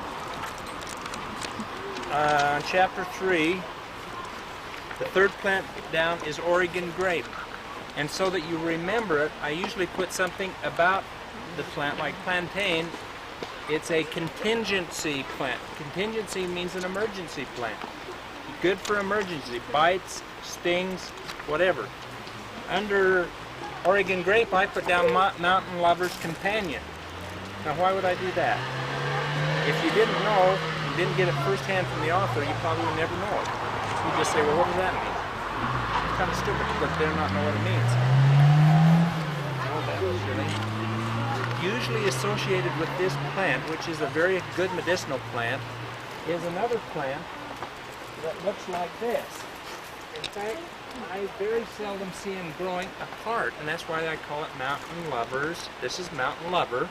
On chapter 3, the third plant down is Oregon grape. And so that you remember it, I usually put something about the plant, like plantain, It's a contingency plant. Contingency means an emergency plant. Good for emergency, bites, stings, whatever. Under Oregon grape, I put down Mountain Lover's Companion. Now, why would I do that? If you didn't know, and didn't get it firsthand from the author, you probably would never know it. You just say, well, what does that mean? It's kind of stupid to put there and not know what it means. Oh, that was really... Usually associated with this plant, which is a very good medicinal plant, is another plant that looks like this. In fact, I very seldom see them growing apart, and that's why I call it Mountain Lovers. This is Mountain Lover,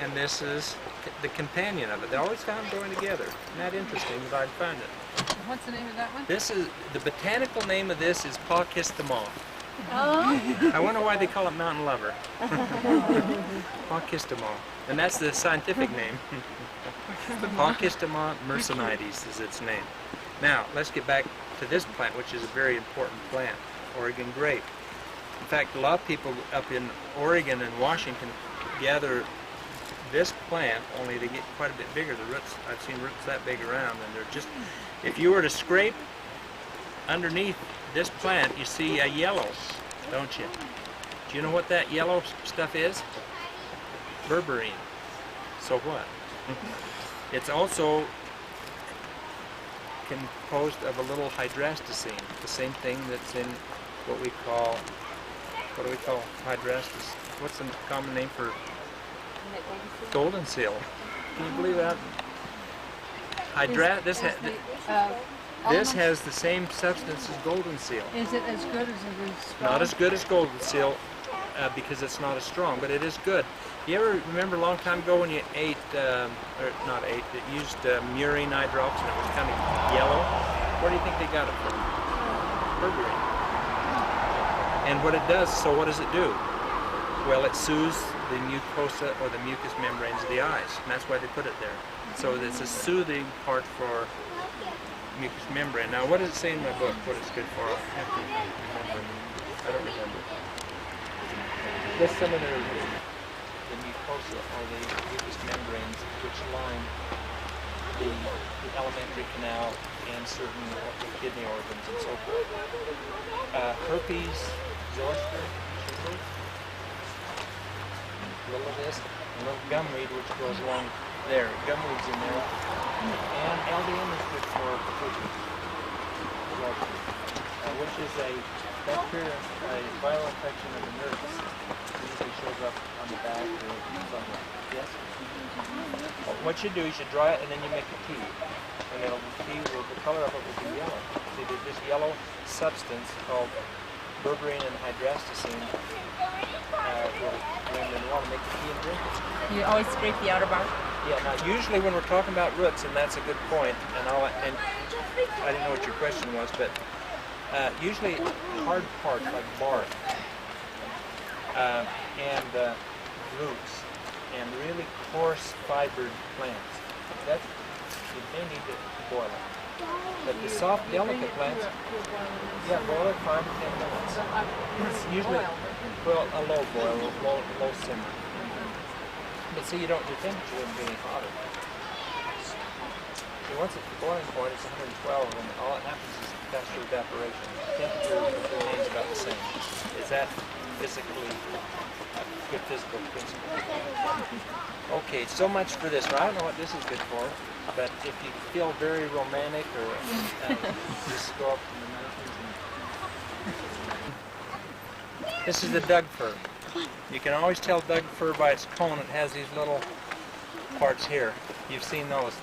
and this is the companion of it. They always found them growing together. Isn't that interesting that I found it? What's the name of that one? This is, the botanical name of this is Paucistamon. Oh. I wonder why they call it Mountain Lover. Paucistamon. And that's the scientific name. Paucistamon mercenides is its name. Now, let's get back to this plant, which is a very important plant, Oregon grape. In fact, a lot of people up in Oregon and Washington gather this plant, only they get quite a bit bigger. The roots, I've seen roots that big around, and they're just, if you were to scrape underneath this plant, you see a yellow, don't you? Do you know what that yellow stuff is? Berberine. So what? It's also composed of a little hydrasticine, the same thing that's in what do we call hydrasticine? What's the common name for golden seal? Can you believe that? This has the same substance as golden seal. Is it as good as it is strong? Not as good as golden seal because it's not as strong, but it is good. You ever remember a long time ago when you ate, or not ate, it used murine eye drops and it was kind of yellow? Where do you think they got it from? Berberine. And what it does, so what does it do? Well, it soothes the mucosa or the mucous membranes of the eyes, and that's why they put it there. So it's a soothing part for mucous membrane. Now, what does it say in my book, what it's good for? I have to remember. I don't remember. Just some of the mucosa or the mucous membranes which line the alimentary canal and certain kidney organs and so forth. Herpes zoster, a little of this, a little gumweed which goes along there. Gumweed's in there. And LDM is good for herpes, which is a bacteria, a viral infection of the nerves. It usually shows up on the back or somewhere. Yes? What you do is you dry it and then you make a tea. And the color of it will be yellow. See, this yellow substance called berberine and hydrasticine will blend in water, make the tea and drink it. You always scrape the outer bark? Yeah, now usually when we're talking about roots, and that's a good point, and I didn't know what your question was, but usually hard parts like bark and roots and really coarse fibered plants, you may need to boil it. But the soft, delicate plants, yeah, boil it 5 to 10 minutes. It's usually, well, a low boil, low simmer. But see, your temperature wouldn't be any hotter. See, once it's the boiling point, it's 112, and all that happens is faster evaporation. Temperature remains about the same. Is that physically a good physical principle? Okay, so much for this. Well, I don't know what this is good for, but if you feel very romantic or just go up in the mountains. This is the Doug fir. You can always tell Doug fir by its cone. It has these little parts here. You've seen those.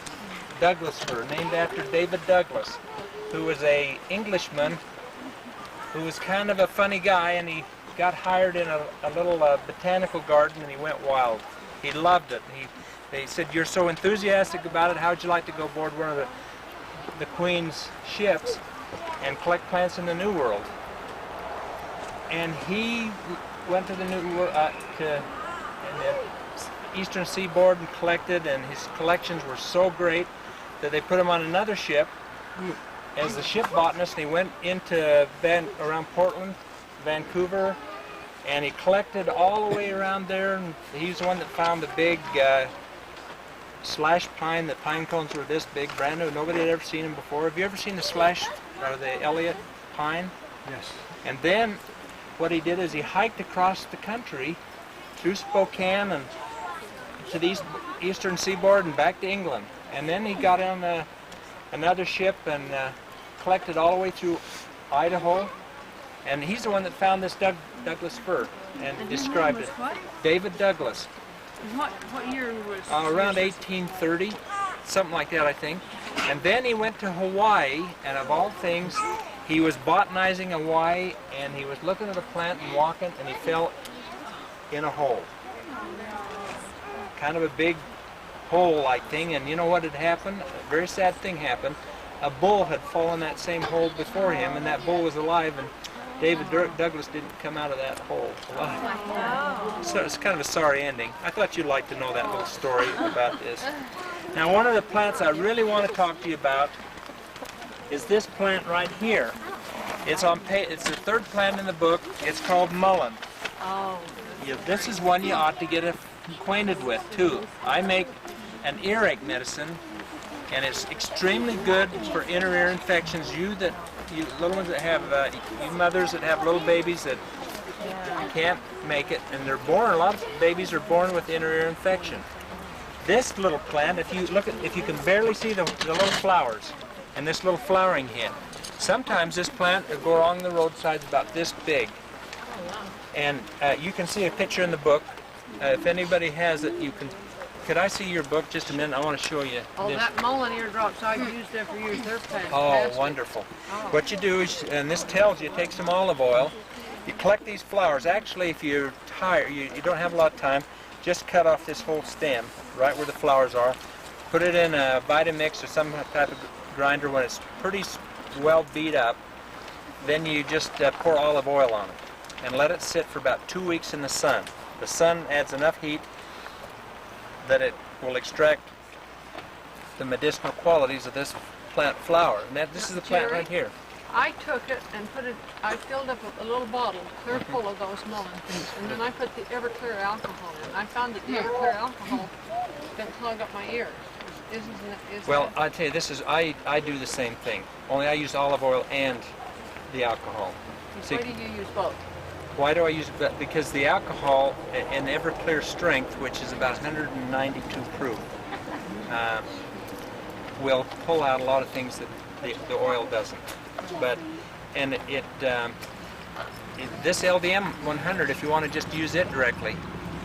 Douglas fir, named after David Douglas, who was an Englishman who was kind of a funny guy, and he got hired in a little botanical garden, and he went wild. He loved it. They said, "You're so enthusiastic about it, how'd you like to go aboard one of the Queen's ships and collect plants in the New World?" And he went to the the eastern seaboard and collected, and his collections were so great that they put him on another ship as the ship botanist, and he went into around Portland, Vancouver, and he collected all the way around there, and he's the one that found the big slash pine. The pine cones were this big, brand new. Nobody had ever seen them before. Have you ever seen the slash or the Elliott pine? Yes. And then what he did is he hiked across the country through Spokane and to the eastern seaboard and back to England. And then he got on another ship and collected all the way through Idaho. And he's the one that found this Douglas fir and described it. What? David Douglas. What year was? Around 1830, something like that, I think. And then he went to Hawaii, and of all things, he was botanizing Hawaii, and he was looking at a plant and walking, and he fell in a hole. Kind of a big hole-like thing, and you know what had happened? A very sad thing happened. A bull had fallen that same hole before him, and that bull was alive, and David Douglas didn't come out of that hole alive. So it's kind of a sorry ending. I thought you'd like to know that little story about this. Now, one of the plants I really want to talk to you about is this plant right here. It's the third plant in the book. It's called mullein. Oh. Yeah, this is one you ought to get acquainted with too. I make an earache medicine, and it's extremely good for inner ear infections. You little ones that have, you mothers that have little babies that can't make it, and they're born. A lot of babies are born with inner ear infection. This little plant, if you can barely see the little flowers and this little flowering head. Sometimes this plant will go along the roadsides about this big. And you can see a picture in the book. If anybody has it, you can. Could I see your book just a minute? I want to show you. Oh, this. that mullein eardrops, I've used them for years. They're fantastic. Oh, wonderful. What you do is, and this tells you, take some olive oil, you collect these flowers. Actually, if you're tired, you don't have a lot of time, just cut off this whole stem, right where the flowers are, put it in a Vitamix or some type of grinder. When it's pretty well beat up, then you just pour olive oil on it and let it sit for about 2 weeks in the sun. The sun adds enough heat that it will extract the medicinal qualities of this plant flower. And this is the plant right here. I took it and I filled up a little bottle clear full of those mullein things, and then I put the Everclear alcohol in. I found that the Everclear alcohol can clog up my ears. Well, I tell you, I do the same thing. Only I use olive oil and the alcohol. Why do you use both? Why do I use it? Because the alcohol and Everclear Strength, which is about 192 proof, will pull out a lot of things that the oil doesn't. This LDM 100, if you want to just use it directly,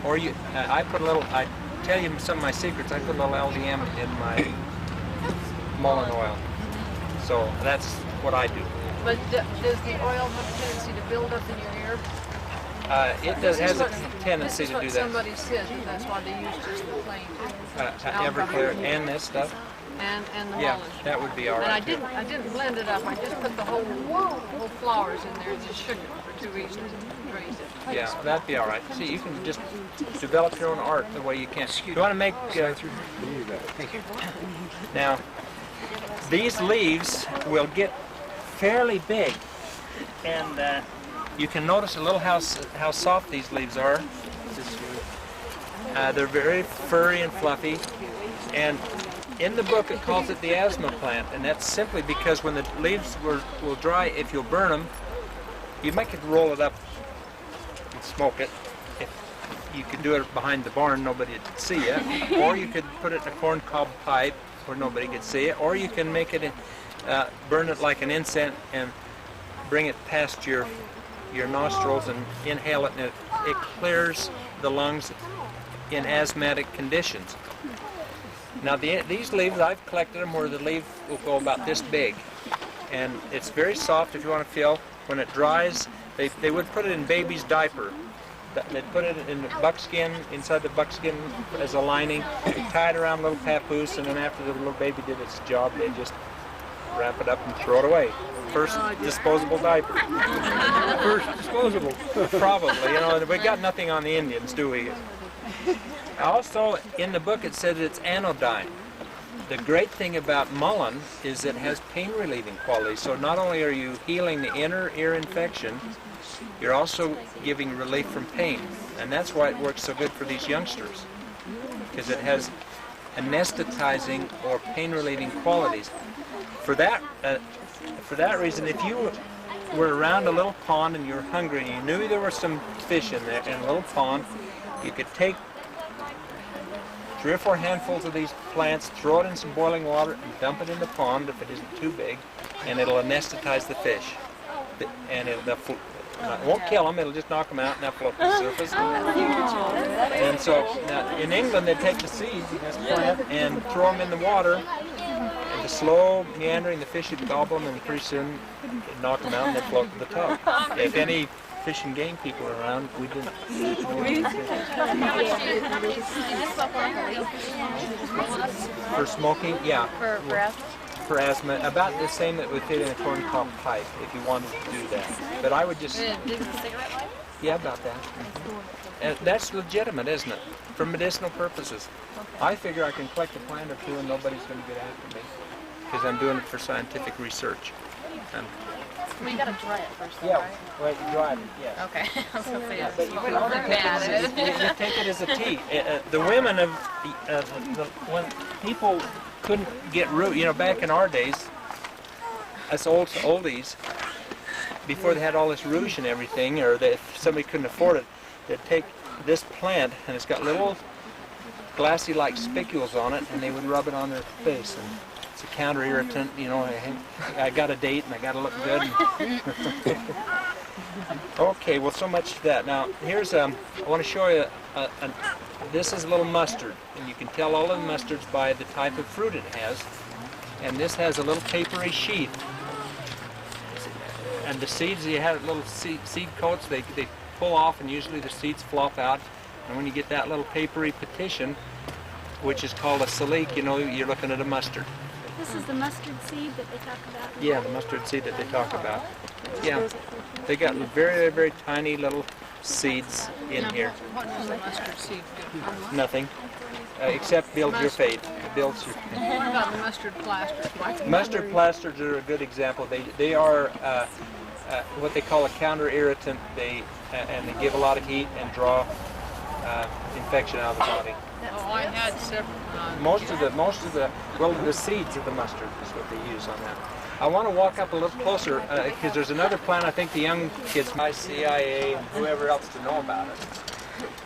or I put a little. I tell you some of my secrets. I put a little LDM in my mullein oil, so that's what I do. But does the oil have a tendency to build up in your ear? It has a tendency to do that. This is what somebody said, and that's why they use just the plain Everclear and this stuff. And the Yeah, mullein. that would be all right. And I didn't blend it up. I just put the whole flowers in there and just shook it for 2 weeks and raised it. Yeah, that'd be all right. See, you can just develop your own art the way you can. You want to make... Thank you. Now, these leaves will get fairly big, and you can notice a little how soft these leaves are. They're very furry and fluffy, and in the book it calls it the asthma plant, and that's simply because when the leaves will dry, if you'll burn them, you might could roll it up and smoke it. If you could do it behind the barn, nobody would see it, or you could put it in a corncob pipe where nobody could see it, or you can make it burn it like an incense and bring it past your nostrils and inhale it, and it clears the lungs in asthmatic conditions. Now these leaves, I've collected them where the leaf will go about this big, and it's very soft if you want to feel. When it dries, they would put it in baby's diaper. They'd put it in the buckskin, inside the buckskin as a lining, tie it around a little papoose, and then after the little baby did its job, they just wrap it up and throw it away. First disposable diaper. First disposable. Probably, we got nothing on the Indians, do we? Also, in the book it said it's anodyne. The great thing about mullein is it has pain relieving qualities. So not only are you healing the inner ear infection, you're also giving relief from pain. And that's why it works so good for these youngsters. Because it has anesthetizing or pain relieving qualities. For that reason, if you were around a little pond and you were hungry and you knew there were some fish in there in a little pond, you could take 3 or 4 handfuls of these plants, throw it in some boiling water, and dump it in the pond if it isn't too big, and it'll anesthetize the fish. And it won't kill them, it'll just knock them out and they'll float to the surface. And so now, in England, they take the seeds of this plant and throw them in the water, and the slow meandering, the fish would gobble them, and pretty soon it'd knock them out and they'd float to the top. If any fish and game people are around, we didn't. For smoking, yeah. For asthma, about the same that would fit in a corncob pipe if you wanted to do that. But I would just... Yeah, about that. And that's legitimate, isn't it? For medicinal purposes. I figure I can collect a plant or two and nobody's going to get after me because I'm doing it for scientific research. Well, you gotta dry it first, though, Yeah, right? well, you dry it, yes. Okay. I was gonna say, But you can take it as a tea. The women of when people couldn't get root, you know, back in our days, us oldies, before they had all this rouge and everything, or if somebody couldn't afford it, they'd take this plant and it's got little glassy-like spicules on it, and they would rub it on their face. And it's a counter-irritant, you know. I got a date and I got to look good. Okay, well, so much for that. Now, here's I want to show you. This is a little mustard, and you can tell all of the mustards by the type of fruit it has. And this has a little papery sheath. And the seeds, you have little seed coats. They pull off, and usually the seeds flop out. And when you get that little papery petition, which is called a salique, you know you're looking at a mustard. This is the mustard seed that they talk about. Yeah, the mustard seed that they talk about. Yeah, they got very, very tiny little seeds in here. What does the mustard seed do? Nothing, except build your faith. It builds your faith. What about the mustard plasters? Mustard plasters are a good example. They are what they call a counter irritant. And they give a lot of heat and draw infection out of the body. Oh, I had several. Most of the seeds of the mustard is what they use on that. I want to walk up a little closer because there's another plant I think the young kids, CIA, and whoever else to know about it.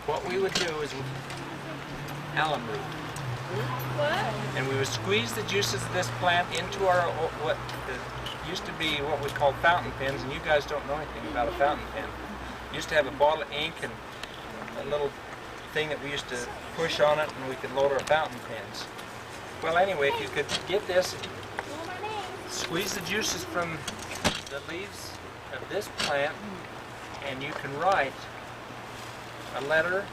What we would do is alum root. And we would squeeze the juices of this plant into our what used to be what was called fountain pens, and you guys don't know anything about a fountain pen. Used to have a bottle of ink and a little thing that we used to push on it, and we could load our fountain pens. Well, anyway, if you could get this, squeeze the juices from the leaves of this plant, and you can write a letter,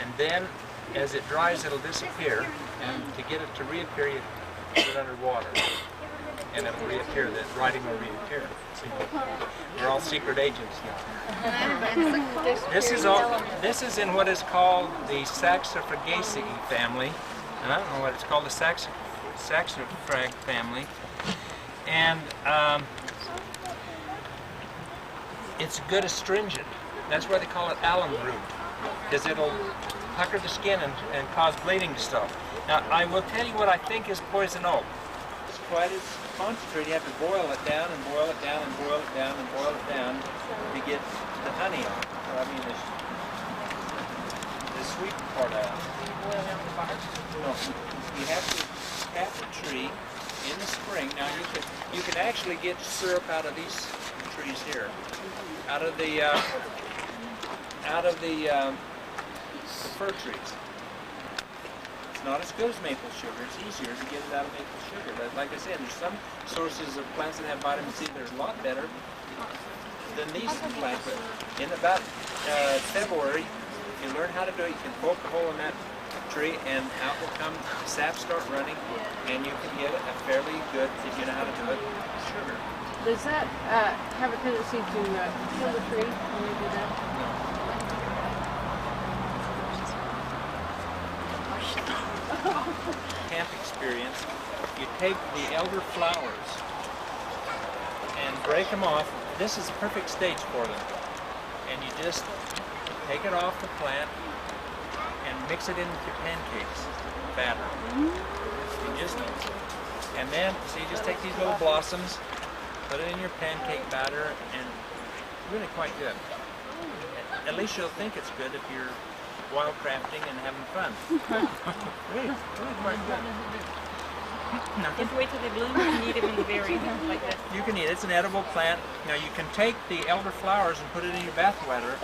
and then as it dries, it'll disappear, and to get it to reappear, you put it under water, and it'll reappear. The writing will reappear. See, we're all secret agents now. This is in what is called the Saxifragaceae family, and I don't know what it's called, the Saxifrag family, and it's a good astringent. That's why they call it alum root, because it'll pucker the skin and cause bleeding to stop. Now, I will tell you what I think is poison oak. It's quite as concentrated. You have to boil it down and boil it down and boil it down and boil it down to get the honey out. Or, I mean, the sweet part out. No, you have to tap the tree in the spring. Now, you can actually get syrup out of these trees here, out of the fir trees. It's not as good as maple sugar. It's easier to get it out of maple sugar. But like I said, there's some sources of plants that have vitamin C that are a lot better than these plants. But in about February, if you learn how to do it, you can poke a hole in that tree and out will come, the sap start running, and you can get a fairly good, if you know how to do it, sugar. Does that have a tendency to kill the tree when you do that? No. Camp experience, you take the elder flowers and break them off. This is a perfect stage for them. And you just take it off the plant and mix it in with your pancakes batter. You just, and then, so you just take these little blossoms, put it in your pancake batter, and really quite good. At least you'll think it's good if you're wildcrafting and having fun. Really quite good. Just wait till they bloom and eat them in the berries like this. You can eat it. It's an edible plant. Now you can take the elder flowers and put it in your bath water,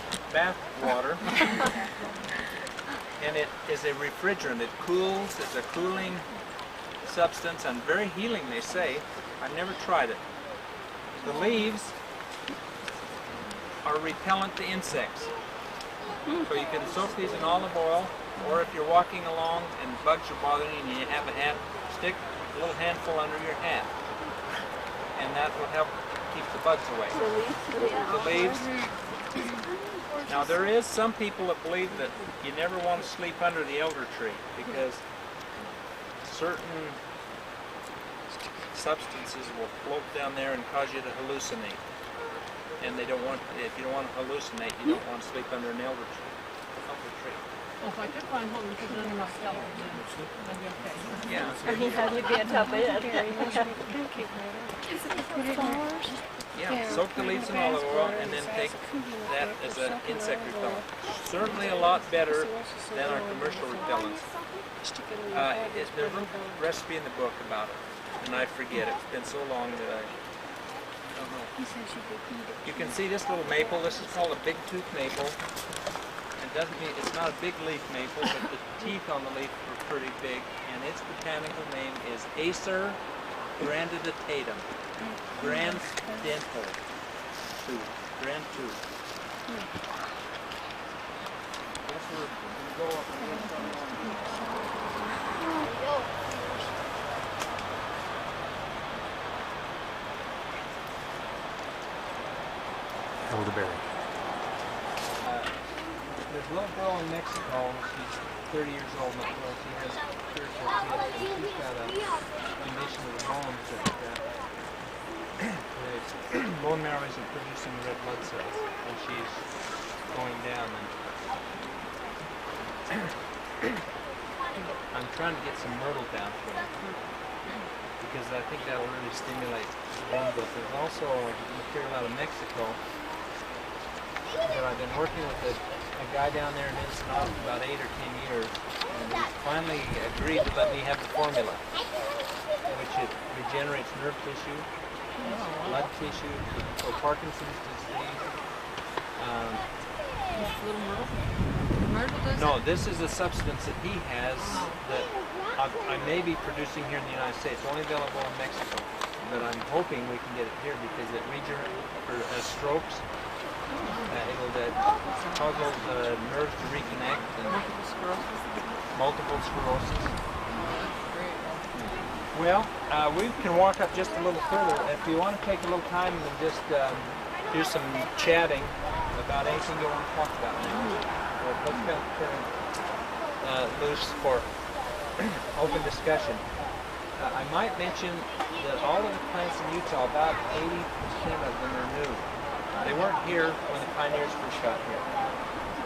and it is a refrigerant. It cools. It's a cooling substance and very healing, they say. I've never tried it. The leaves are repellent to insects. So you can soak these in olive oil, or if you're walking along and bugs are bothering you and you have a hat, stick a little handful under your hat, and that will help keep the bugs away. The leaves. Now there is some people that believe that you never want to sleep under the elder tree because certain substances will float down there and cause you to hallucinate. And they don't want, if you don't want to hallucinate, you don't want to sleep under an elder tree. Well, if I could find home and put it under my pillow, then I'd be okay. Yeah. You'd be on top of it. Yeah, soak the leaves in olive oil and then take that as an insect repellent. Certainly a lot better than our commercial repellents. There's a recipe in the book about it, and I forget. It's been so long that I don't know. You can see this little maple. This is called a big tooth maple. It doesn't mean it's not a big leaf maple, but the teeth on the leaf are pretty big, and its botanical name is Acer grandidatatum. Grand dental tooth. Grand tooth. Guess we're going to go up and get some on. Elderberry. There's a little girl in Mexico. She's 30 years old. Not well. She has spiritual gifts. She's got a condition of the bones that the bone marrow isn't producing red blood cells, and she's going down. And I'm trying to get some myrtle down for her because I think that will really stimulate the bone growth. There's also material out of Mexico that I've been working with a guy down there in Ensenada for about 8 or 10 years, and he finally agreed to let me have the formula, which it regenerates nerve tissue, blood tissue for Parkinson's disease. Little myrtle? Myrtle does No, this is a substance that he has that I may be producing here in the United States. It's only available in Mexico, but I'm hoping we can get it here because it regenerates for strokes. It'll cause those nerves to reconnect and multiple sclerosis. Well, we can walk up just a little further. If you want to take a little time and just do some chatting about anything you want to talk about now. Let's kind of turn loose for open discussion. I might mention that all of the plants in Utah, about 80% of them are new. They weren't here when the pioneers first got here.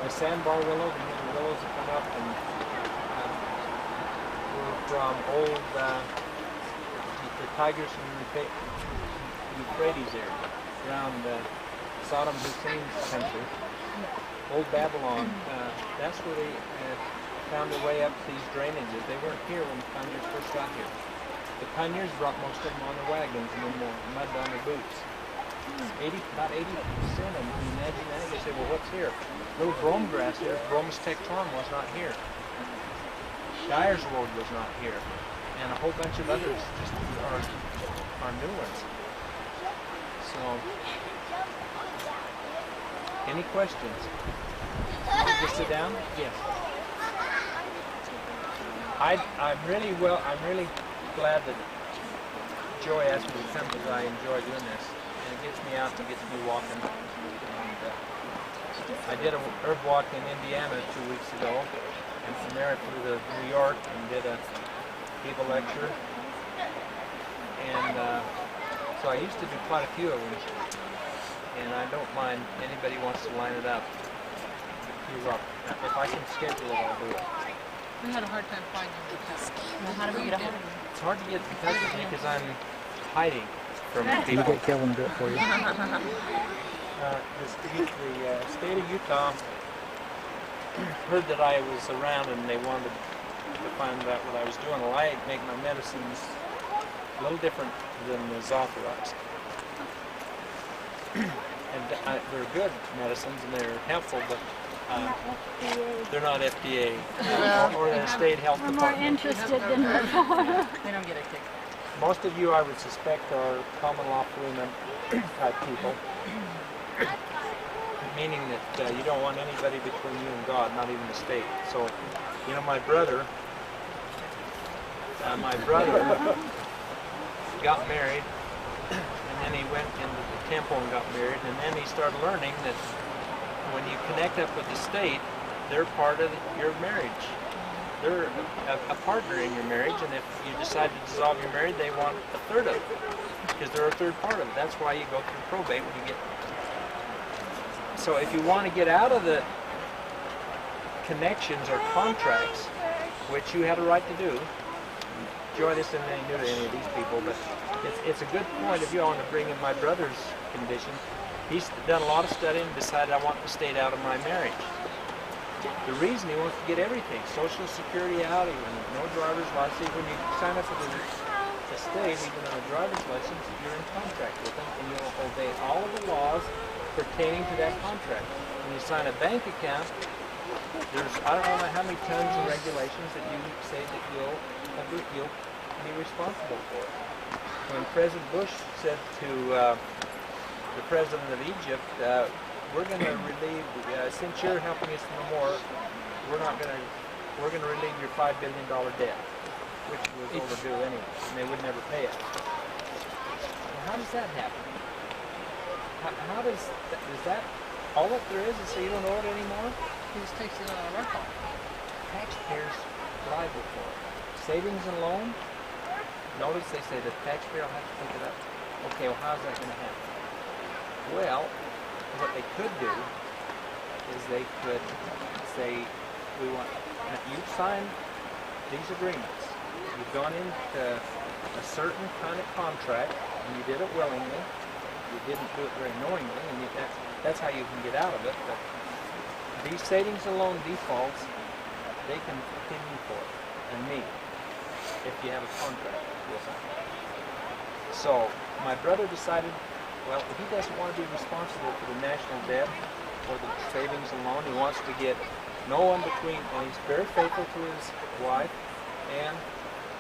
The sandbar willow, the willows that come up and were from old the Tigris and Euphrates area, around Saddam Hussein's country. Old Babylon, that's where they found their way up these drainages. They weren't here when the pioneers first got here. The pioneers brought most of them on their wagons and then mud on their boots. About 80% of them, you imagine that? They say, well, what's here? Little brome grass here, Bromus tectorum was not here. Dyer's Woad was not here. And a whole bunch of others just are new ones. So, any questions? Just sit down? Yes. I'm really glad that Joy asked me to come because I enjoy doing this. And it gets me out and gets me walking. And, I did a herb walk in Indiana 2 weeks ago, and from there I flew to New York and gave a lecture. And so I used to do quite a few of them, and I don't mind anybody wants to line it up. You're welcome. If I can schedule it, I'll do it. We had a hard time finding the test. Well, how do we get a hold of you? It's hard to get in touch with me because I'm hiding from You people. get Kevin to do it for you. The state of Utah heard that I was around and they wanted to find out what I was doing. Well, I make my medicines a little different than is authorized. And they're good medicines and they're helpful, but they're not FDA or the state health We're more department. interested than before. They don't get a kick. Most of you, I would suspect, are common law fluent type people, meaning that you don't want anybody between you and God, not even the state. So, you know, my brother got married, and then he went into the temple and got married, and then he started learning that when you connect up with the state, they're part of your marriage. They're a partner in your marriage, and if you decide to dissolve your marriage, they want a third of it, because they're a third part of it. That's why you go through probate when you get. So if you want to get out of the connections or contracts, which you had a right to do, Joy, this isn't any new to any of these people, but it's a good point if you want to bring in my brother's condition. He's done a lot of studying and decided I want the state out of my marriage. The reason he wants to get everything, Social Security out, even no driver's license. When you sign up for the state, even on a driver's license, you're in contract with them and you'll obey all of the laws pertaining to that contract. When you sign a bank account, there's I don't know how many tons of regulations that you say that you'll be responsible for. When President Bush said to the president of Egypt, we're going to relieve, since you're helping us no more, we're going to relieve your $5 billion debt, which was overdue anyway, and they would never pay it. Well, how does that happen? How does that, all that there is so you don't owe it anymore? He just takes it on a record. Taxpayers liable for it. Savings and loan, notice they say the taxpayer will have to pick it up. Okay, well how's that going to happen? Well, what they could do is they could say, we want, you've signed these agreements. You've gone into a certain kind of contract, and you did it willingly. You didn't do it very knowingly, and that's how you can get out of it. But these savings and loan defaults, they can continue for it, and me, if you have a contract with them. So, my brother decided, well, he doesn't want to be responsible for the national debt or the savings and loan. He wants to get no one between, and he's very faithful to his wife and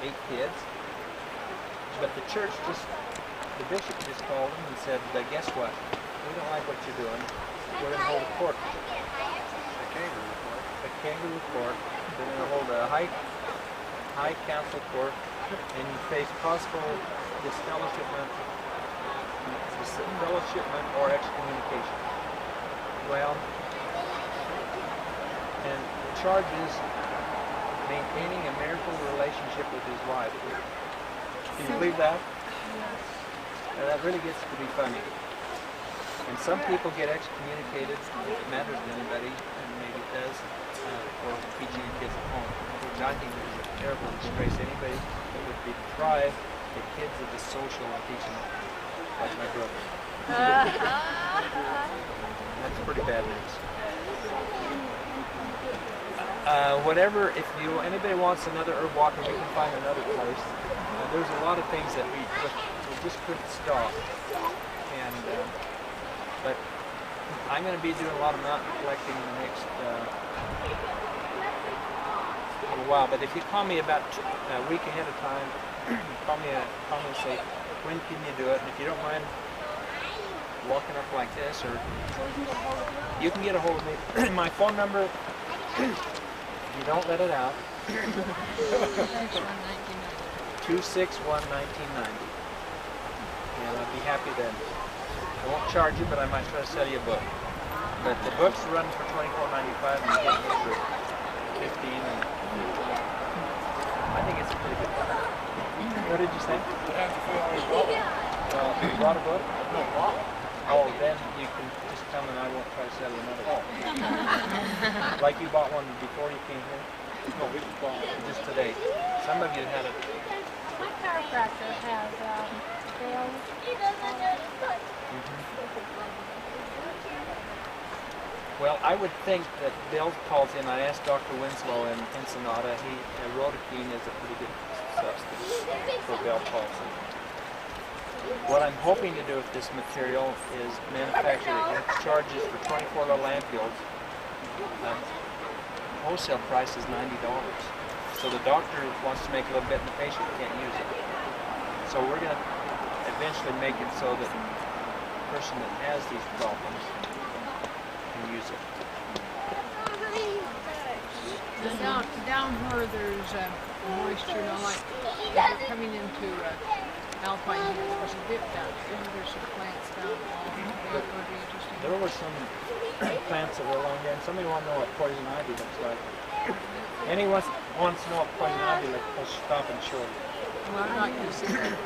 8 kids. But the church the bishop just called him and said, guess what? We don't like what you're doing. We're going to hold a court. A kangaroo court. They're going to hold a high council court, and you face possible disfellowshipment or excommunication. Well, and the charge is maintaining a marital relationship with his wife. Can you believe that? That really gets to be funny. And some people get excommunicated, if it matters to anybody, and maybe it does, for teaching your kids at home, which I think is a terrible disgrace. Anybody that would deprive the kids of the social and teaching, like my brother. That's pretty bad news. Whatever, if anybody wants another herb walker, we can find another place. There's a lot of things that we just couldn't stop. And but I'm going to be doing a lot of mountain collecting in the next little while. But if you call me about a week ahead of time, call me and say, when can you do it? And if you don't mind walking up like this, or you can get a hold of me. My phone number, you don't let it out. 261-1990. And I'd be happy then. I won't charge you, but I might try to sell you a book. But the books run for $24.95 and you get them for $15. And I think it's a pretty good book. What did you say? Well, you bought a book? No, bought. Oh, then you can just come and I won't try to sell you another one. Like you bought one before you came here? No, we bought it just today. Some of you had it. My chiropractor has Dale. Well, I would think that Bill calls in. I asked Dr. Winslow in Ensenada. Rhodocane is a pretty good substance for Bell palsy. What I'm hoping to do with this material is manufacture it. It charges for 24 little ampules. Wholesale price is $90. So the doctor wants to make a little bit and the patient can't use it. So we're going to eventually make it so that the person that has these problems can use it. Down where there's moisture, you know, like if you're coming into Alpine Hills, there's a dip down there. There's some plants down there. That would be interesting. There were some plants that were along there, and somebody wants to know what poison ivy looks like. Anyone wants to know what poison ivy looks like, I'll stop and show you. Well, I'd like to see that.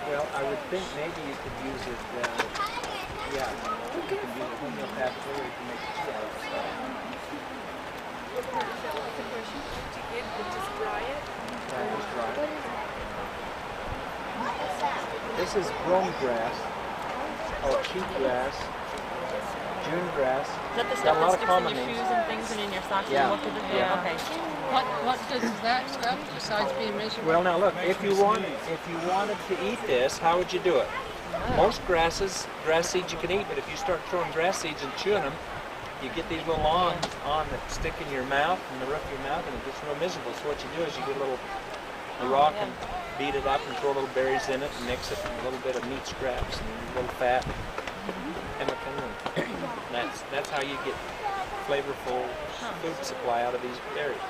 Well, I would think maybe you could use it, yeah, you could use it homeopathically or you can make tea out of it. Just dry it? Just dry it. This is brome grass, or cheatgrass, June grass. Is that the Got stuff a that lot of sticks in common your names. shoes and things and in your socks? Yeah. And what does it do? Yeah. Okay. What does that stuff besides being miserable? Well, now look, if you wanted to eat this, how would you do it? Most grass seeds you can eat, but if you start throwing grass seeds and chewing them, you get these little on that stick in your mouth, in the roof of your mouth, and it gets real miserable. So what you do is you get a rock and beat it up and throw little berries in it and mix it with a little bit of meat scraps and a little fat, pemmican, and that's how you get flavorful food supply out of these berries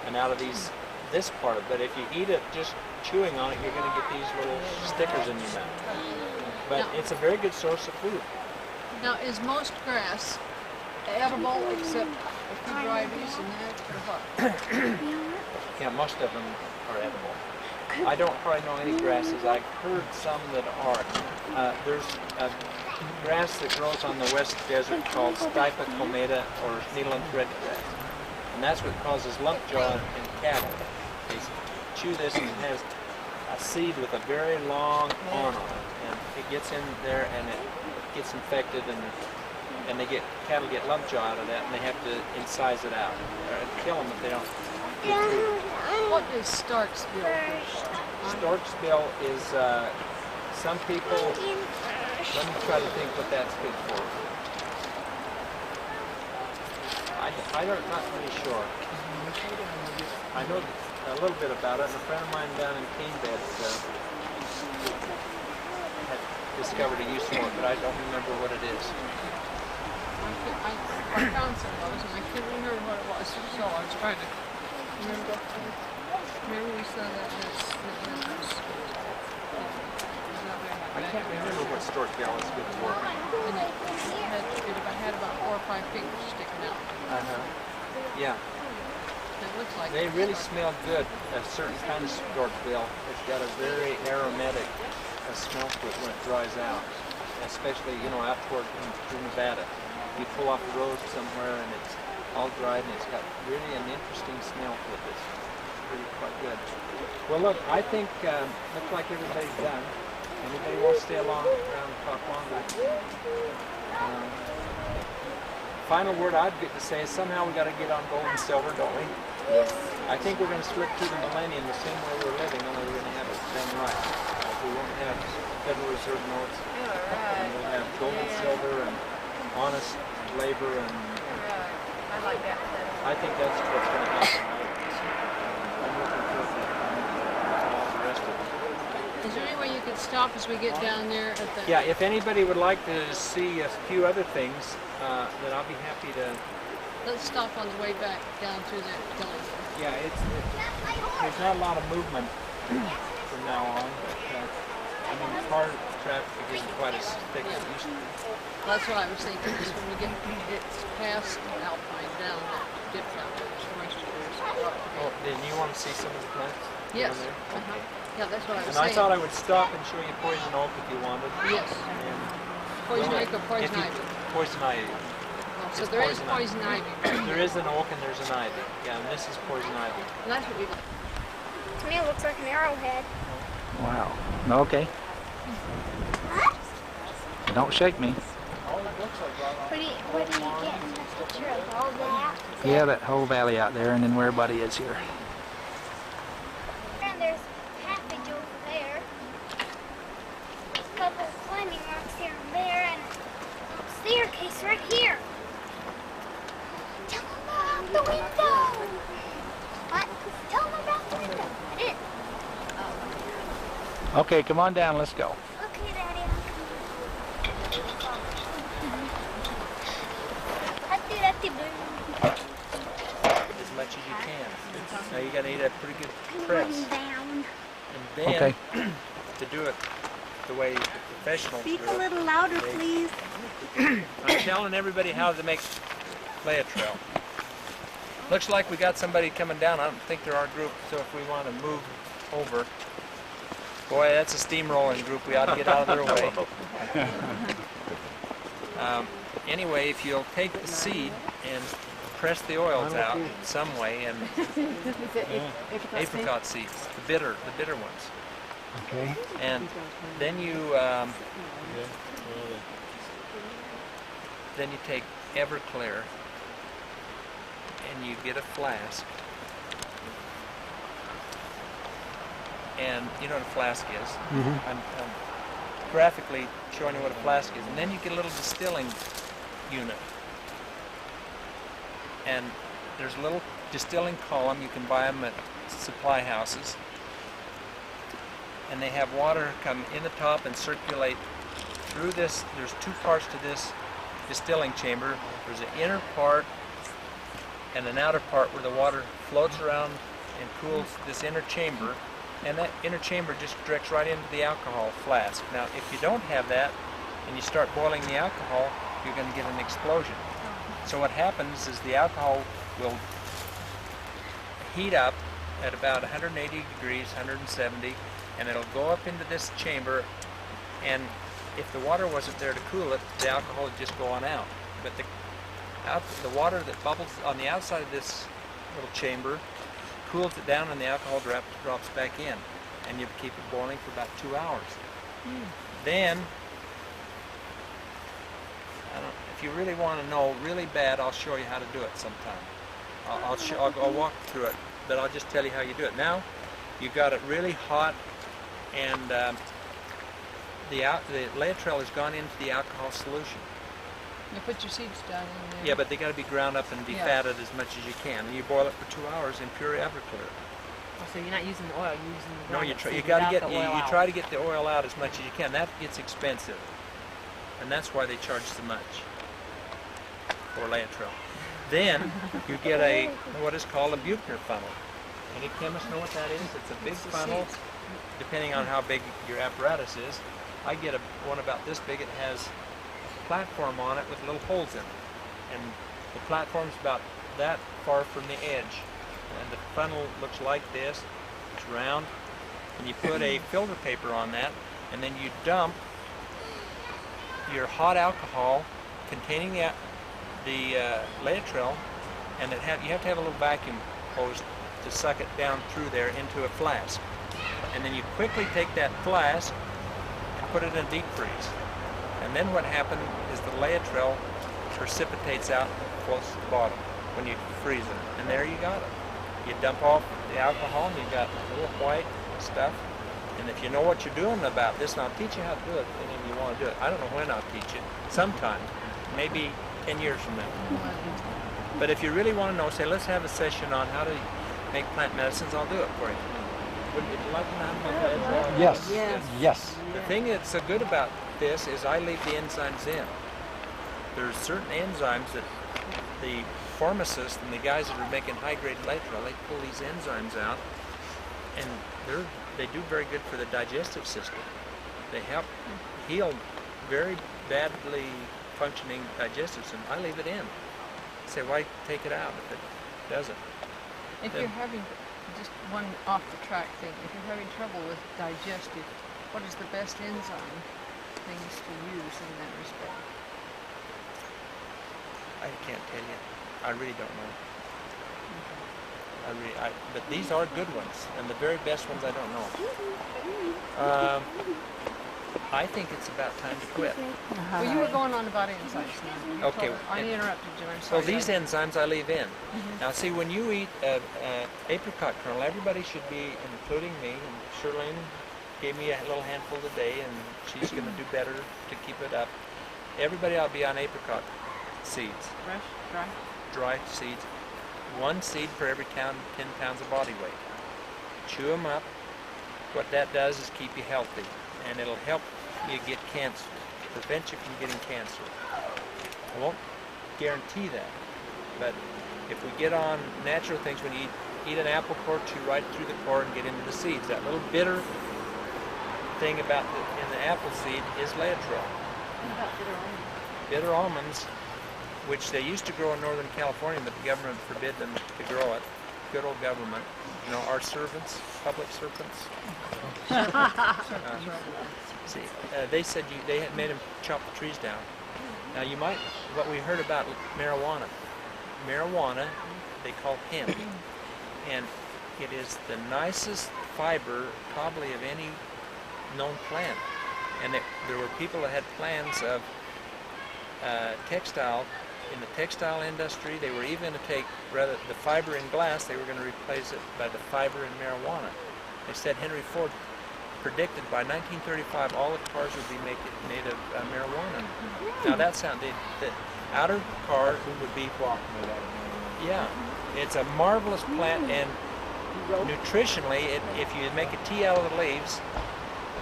and out of this part of it. But if you eat it just chewing on it, you're going to get these little stickers in your mouth. But it's a very good source of food. Now, is most grass edible except a few dry leaves and that, or what? Yeah, most of them are edible. I don't probably know any grasses. I've heard some that are. There's a grass that grows on the West Desert called Stipa comata or needle-and thread grass. And that's what causes lump jaw in cattle. They chew this and it has a seed with a very long awn on it. And it gets in there and it gets infected and cattle get lump jaw out of that and they have to incise it out. Or kill them if they don't get through. What is Stark's bill? Stork's bill is some people, let me try to think what that's good for. I'm not really sure. I know a little bit about it, and a friend of mine down in Cane Bed had discovered a use for it, but I don't remember what it is. I found some of those and I couldn't remember what it was, so I was trying to remember. Remember we saw that I can't remember what stork bill is good for. and it had about 4 or 5 fingers sticking out. Yeah. It looks like They really smell good, a certain kind of stork bill. It's got a very aromatic smell to it when it dries out, especially, out through Nevada. You pull off the road somewhere and it's all dried and it's got really an interesting smell to it that's really quite good. Well, look, I think, looks like everybody's done. Anybody wants to stay around and talk longer? Final word I'd get to say is somehow we got to get on gold and silver, don't we? Yes. I think we're going to slip through the millennium the same way we're living, only we're going to have it done right. We won't have Federal Reserve notes. And we'll have gold and silver and honest labor and. I like that. I think that's what's going to happen. I'm looking forward to all the rest of it. Is there any way you could stop as we get down there at the... Yeah, if anybody would like to see a few other things, then I'll be happy to. Let's stop on the way back down through that gully. Yeah, there's not a lot of movement from now on, but I mean, traffic isn't quite as thick as it used to be. That's what I was thinking, is when we get it's past Alpine down that dip down there, there's moisture there. Oh, then you want to see some of the plants? Yes. Over there? Yeah, that's what I was And I saying. thought I would stop and show you poison oak if you wanted. Yes. And Poison well, oak or poison if you- ivy. Poison ivy. Oh, so it's there is poison poison ivy. There is an oak and there's an ivy. Yeah, and this is poison ivy. And that's what we To me, it looks like an arrowhead. Wow. Okay. Don't shake me. What do you get in the picture of all that? Yeah, that whole valley out there, and then where everybody is here. And there's halfage over there. A couple of climbing rocks here and there, and a staircase right here. Tell them about the window. What? Tell them about the window. I did. Okay, come on down. Let's go. Okay, Daddy, I'm coming. That's blue. As much as you can. Now you got to eat a pretty good press. Down. And then, Okay. to do it the way the professionals Speak do a it, little louder, they- please. I'm telling everybody how to make Laetrile. Looks like we got somebody coming down. I don't think they're our group, so if we want to move over. Boy, that's a steamrolling group. We ought to get out of their way. Anyway, if you'll take the seed and press the oils out some way, and apricot seeds, the bitter ones. Okay. And then you take Everclear and you get a flask, and you know what a flask is. I'm graphically showing you what a flask is, and then you get a little distilling unit, and there's a little distilling column. You can buy them at supply houses, and they have water come in the top and circulate through this. There's two parts to this distilling chamber. There's an inner part and an outer part where the water floats around and cools this inner chamber, and that inner chamber just directs right into the alcohol flask. Now if you don't have that and you start boiling the alcohol, you're going to get an explosion. So what happens is the alcohol will heat up at about 180 degrees, 170, and it'll go up into this chamber, and if the water wasn't there to cool it, the alcohol would just go on out. But the water that bubbles on the outside of this little chamber cools it down, and the alcohol drops back in, and you keep it boiling for about 2 hours. Then, if you really want to know really bad, I'll show you how to do it sometime. I'll walk through it, but I'll just tell you how you do it. Now, you got it really hot, and the Laetrile has gone into the alcohol solution. You put your seeds down in there. Yeah, but they got to be ground up and defatted as much as you can. And you boil it for 2 hours in pure Everclear. Oh, so you're not using the oil, you're using the No, ground you seed got to without get the oil you out. try to get the oil out as much as you can. That gets expensive, and that's why they charge so much for Laetrile. Then you get what is called a Buchner funnel. Any chemists know what that is? It's a big funnel, depending on how big your apparatus is. I get one about this big. It has a platform on it with little holes in it, and the platform's about that far from the edge. And the funnel looks like this. It's round, and you put a filter paper on that, and then you dump your hot alcohol containing the Laetrile, and you have to have a little vacuum hose to suck it down through there into a flask. And then you quickly take that flask and put it in deep freeze. And then what happens is the Laetrile precipitates out and floats to the bottom when you freeze it. And there you got it. You dump off the alcohol, and you've got a little white stuff. And if you know what you're doing about this, and I'll teach you how to do it if you want to do it. I don't know when I'll teach it. Sometime. Maybe 10 years from now. But if you really want to know, say, let's have a session on how to make plant medicines, I'll do it for you. Would you like to know how to make Laetrile? Yes. Yes. The thing that's so good about this is I leave the enzymes in. There's certain enzymes that the pharmacists and the guys that are making high-grade Laetrile, they pull these enzymes out, and they do very good for the digestive system. They help heal very badly functioning digestive system. I leave it in. Say, why take it out if it doesn't? If Then- you're having, just one off the track thing, if you're having trouble with digestive, what is the best enzyme things to use in that respect? I can't tell you. I really don't know. But these are good ones, and the very best ones I don't know. I think it's about time to quit. Well, you were going on about enzymes now. Okay, Sorry, I and- interrupted you. I'm sorry. Well, these enzymes I leave in. Now, see, when you eat apricot kernel, everybody should be, including me, and Shirlene gave me a little handful today, and she's going to do better to keep it up. Everybody ought to be on apricot seeds, Fresh, dry. dry seeds. 1 seed for every 10 pounds of body weight. Chew them up. What that does is keep you healthy, and it'll help you get cancer, prevent you from getting cancer. I won't guarantee that, but if we get on natural things, when you eat an apple core, chew right through the core and get into the seeds. That little bitter thing about in the apple seed is laetrile. Bitter almonds, which they used to grow in Northern California, but the government forbid them to grow it. Good old government. You know, our servants, public servants. See, they said they had made them chop the trees down. Now you might, what we heard about marijuana. Marijuana, they call hemp, and it is the nicest fiber probably of any known plant. And there were people that had plans of textile. In the textile industry, they were even to take rather the fiber in glass, they were going to replace it by the fiber in marijuana. They said Henry Ford predicted by 1935 all the cars would be made of marijuana. Now that sounded, the outer car would be, yeah, it's a marvelous plant, and nutritionally, if you make a tea out of the leaves,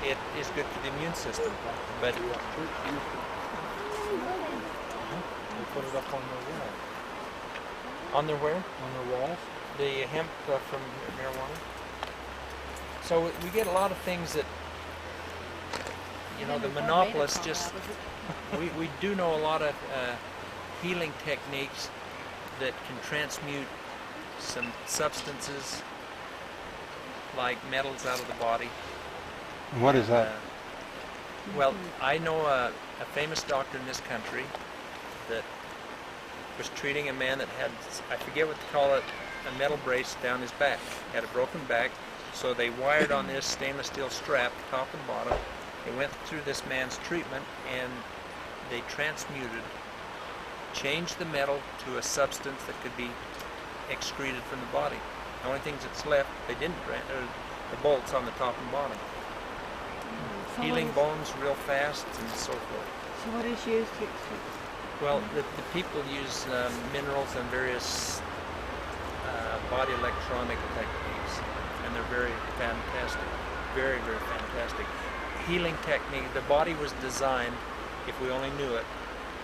it is good for the immune system. But Put it up on the wall. on their where? On the walls? The hemp from marijuana. So we get a lot of things that, you know, the monopolists just, we do know a lot of healing techniques that can transmute some substances like metals out of the body. What is that? Well, I know a famous doctor in this country that was treating a man that had, I forget what to call it, a metal brace down his back. Had a broken back, so they wired on this stainless steel strap, top and bottom. They went through this man's treatment, and they transmuted, changed the metal to a substance that could be excreted from the body. The only things that's left, they didn't, are the bolts on the top and bottom. Healing bones real fast and so forth. So what is used to Well, the people use minerals and various body electronic techniques, and they're very fantastic, very, very fantastic. Healing technique, the body was designed, if we only knew it,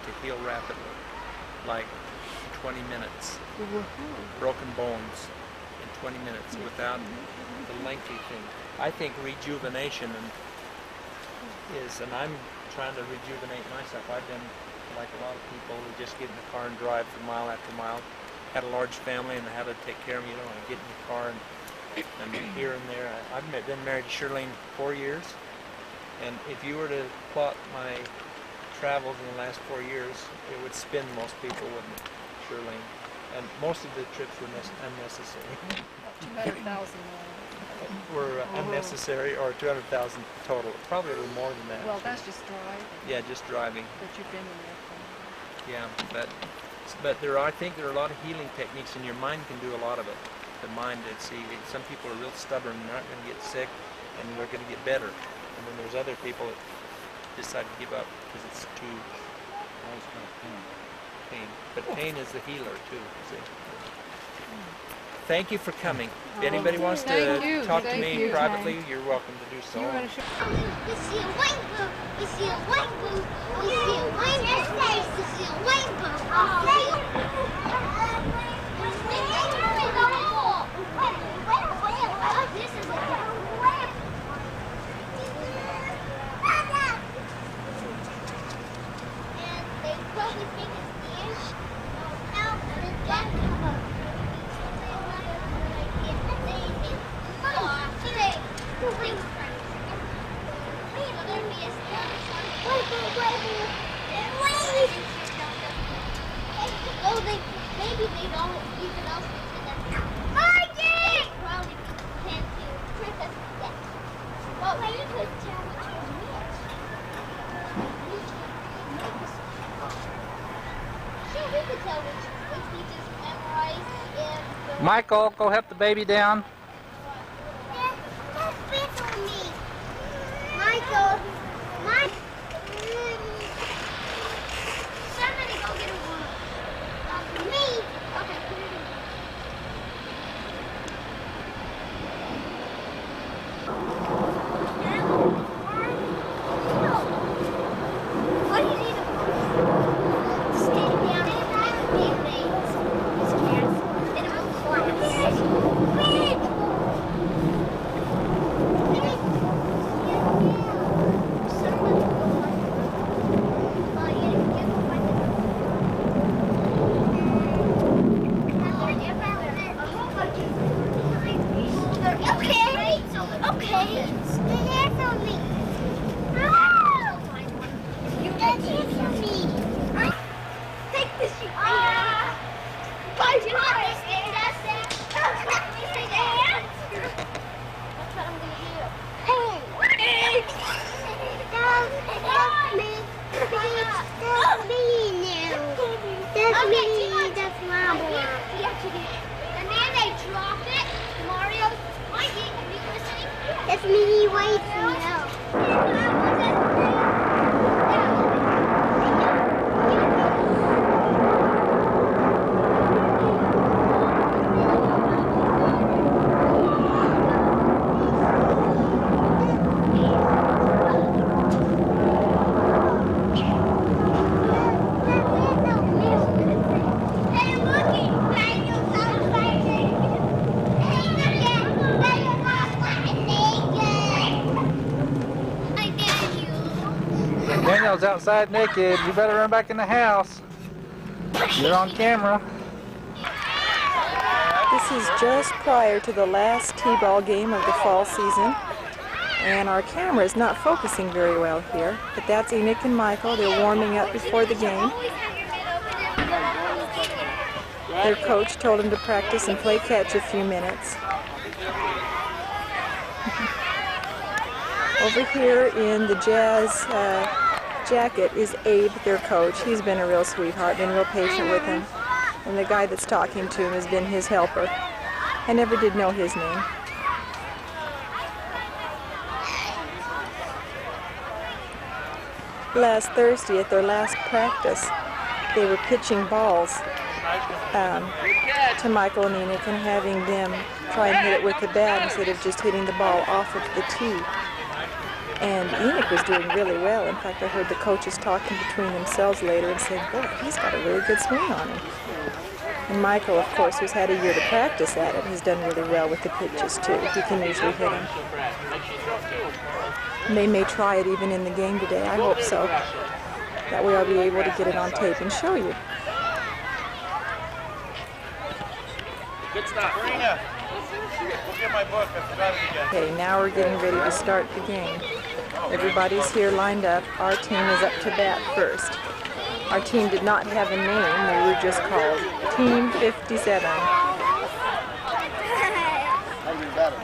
to heal rapidly, like 20 minutes. Broken bones in 20 minutes without the lengthy thing. I think rejuvenation is, and I'm trying to rejuvenate myself. I've been like a lot of people who just get in the car and drive for mile after mile. Had a large family and had to take care of them. You don't want to get in the car and here and there. I've been married to Shirlene 4 years, and if you were to plot my travels in the last 4 years, it would spin most people, wouldn't it, Shirlene? And most of the trips were unnecessary. 200,000 Were unnecessary, or 200,000 total. Probably a little more than that. Well, that's just driving, Yeah, just driving. but you've been in there for. Yeah, but there are, I think there are a lot of healing techniques, and your mind can do a lot of it. The mind, see, some people are real stubborn and they're not going to get sick, and they're going to get better. And then there's other people that decide to give up because it's too pain. But pain is the healer too. See? Thank you for coming. If anybody wants to talk to me privately, you're welcome to do so. We see a rainbow. We see a rainbow. We see a rainbow. We see a rainbow. This is a Michael, go help the baby down. Don't spit on me. Michael. Somebody go get a woman. Me? Okay, put it in. What do you need? Stay down and have big legs. These cats. And I'm quiet. Okay. Stay there for me. You get here for me. Take this shit. Bye, you want to stay there? That's what I'm going to do. Hey! Help me. That's me now. That's me. That's my boy. And then they drop it. Mario's waiting. Are you listening? That's me waiting now. Daniel's outside naked. You better run back in the house. You're on camera. This is just prior to the last T-ball game of the fall season, and our camera is not focusing very well here, but that's Enoch and Michael. They're warming up before the game. Their coach told them to practice and play catch a few minutes. Over here in the Jazz jacket is Abe, their coach. He's been a real sweetheart, been real patient with him. And the guy that's talking to him has been his helper. I never did know his name. Last Thursday at their last practice, they were pitching balls to Michael and Enoch and having them try and hit it with the bat instead of just hitting the ball off of the tee. And Enoch was doing really well. In fact, I heard the coaches talking between themselves later and saying, boy, he's got a really good swing on him. And Michael, of course, who's had a year to practice at it, has done really well with the pitches, too. He can usually hit them. And they may try it even in the game today. I hope so. That way I'll be able to get it on tape and show you. Good stuff. Marina, go get my book. I forgot it again. Okay, now we're getting ready to start the game. Everybody's here lined up. Our team is up to bat first. Our team did not have a name. They were just called Team 57.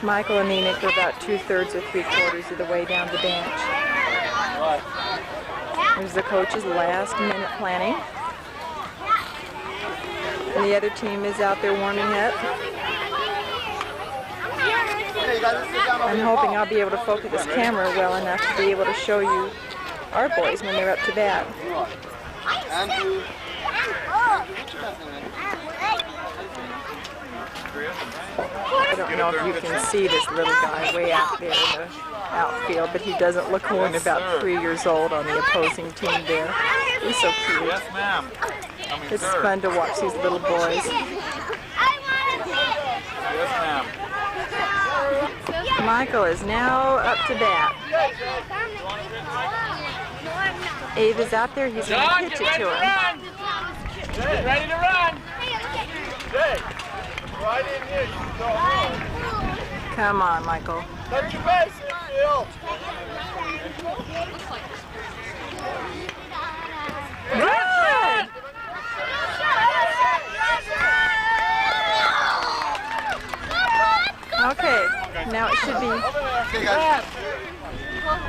Michael and Enoch are about 2/3 or 3/4 of the way down the bench. There's the coach's last minute planning. And the other team is out there warming up. I'm hoping I'll be able to focus this camera well enough to be able to show you our boys when they're up to bat. I don't know if you can see this little guy way out there in the outfield, but he doesn't look more than about 3 years old on the opposing team there. He's so cute. Yes, ma'am. It's fun to watch these little boys. Yes, ma'am. Michael is now up to bat. Abe is out there. He's going to pitch it to him. Get ready to run. Jay, right in here. You can go home. Come on, Michael. Touch your base, infield. Good! Okay, now it should be. Okay, guys.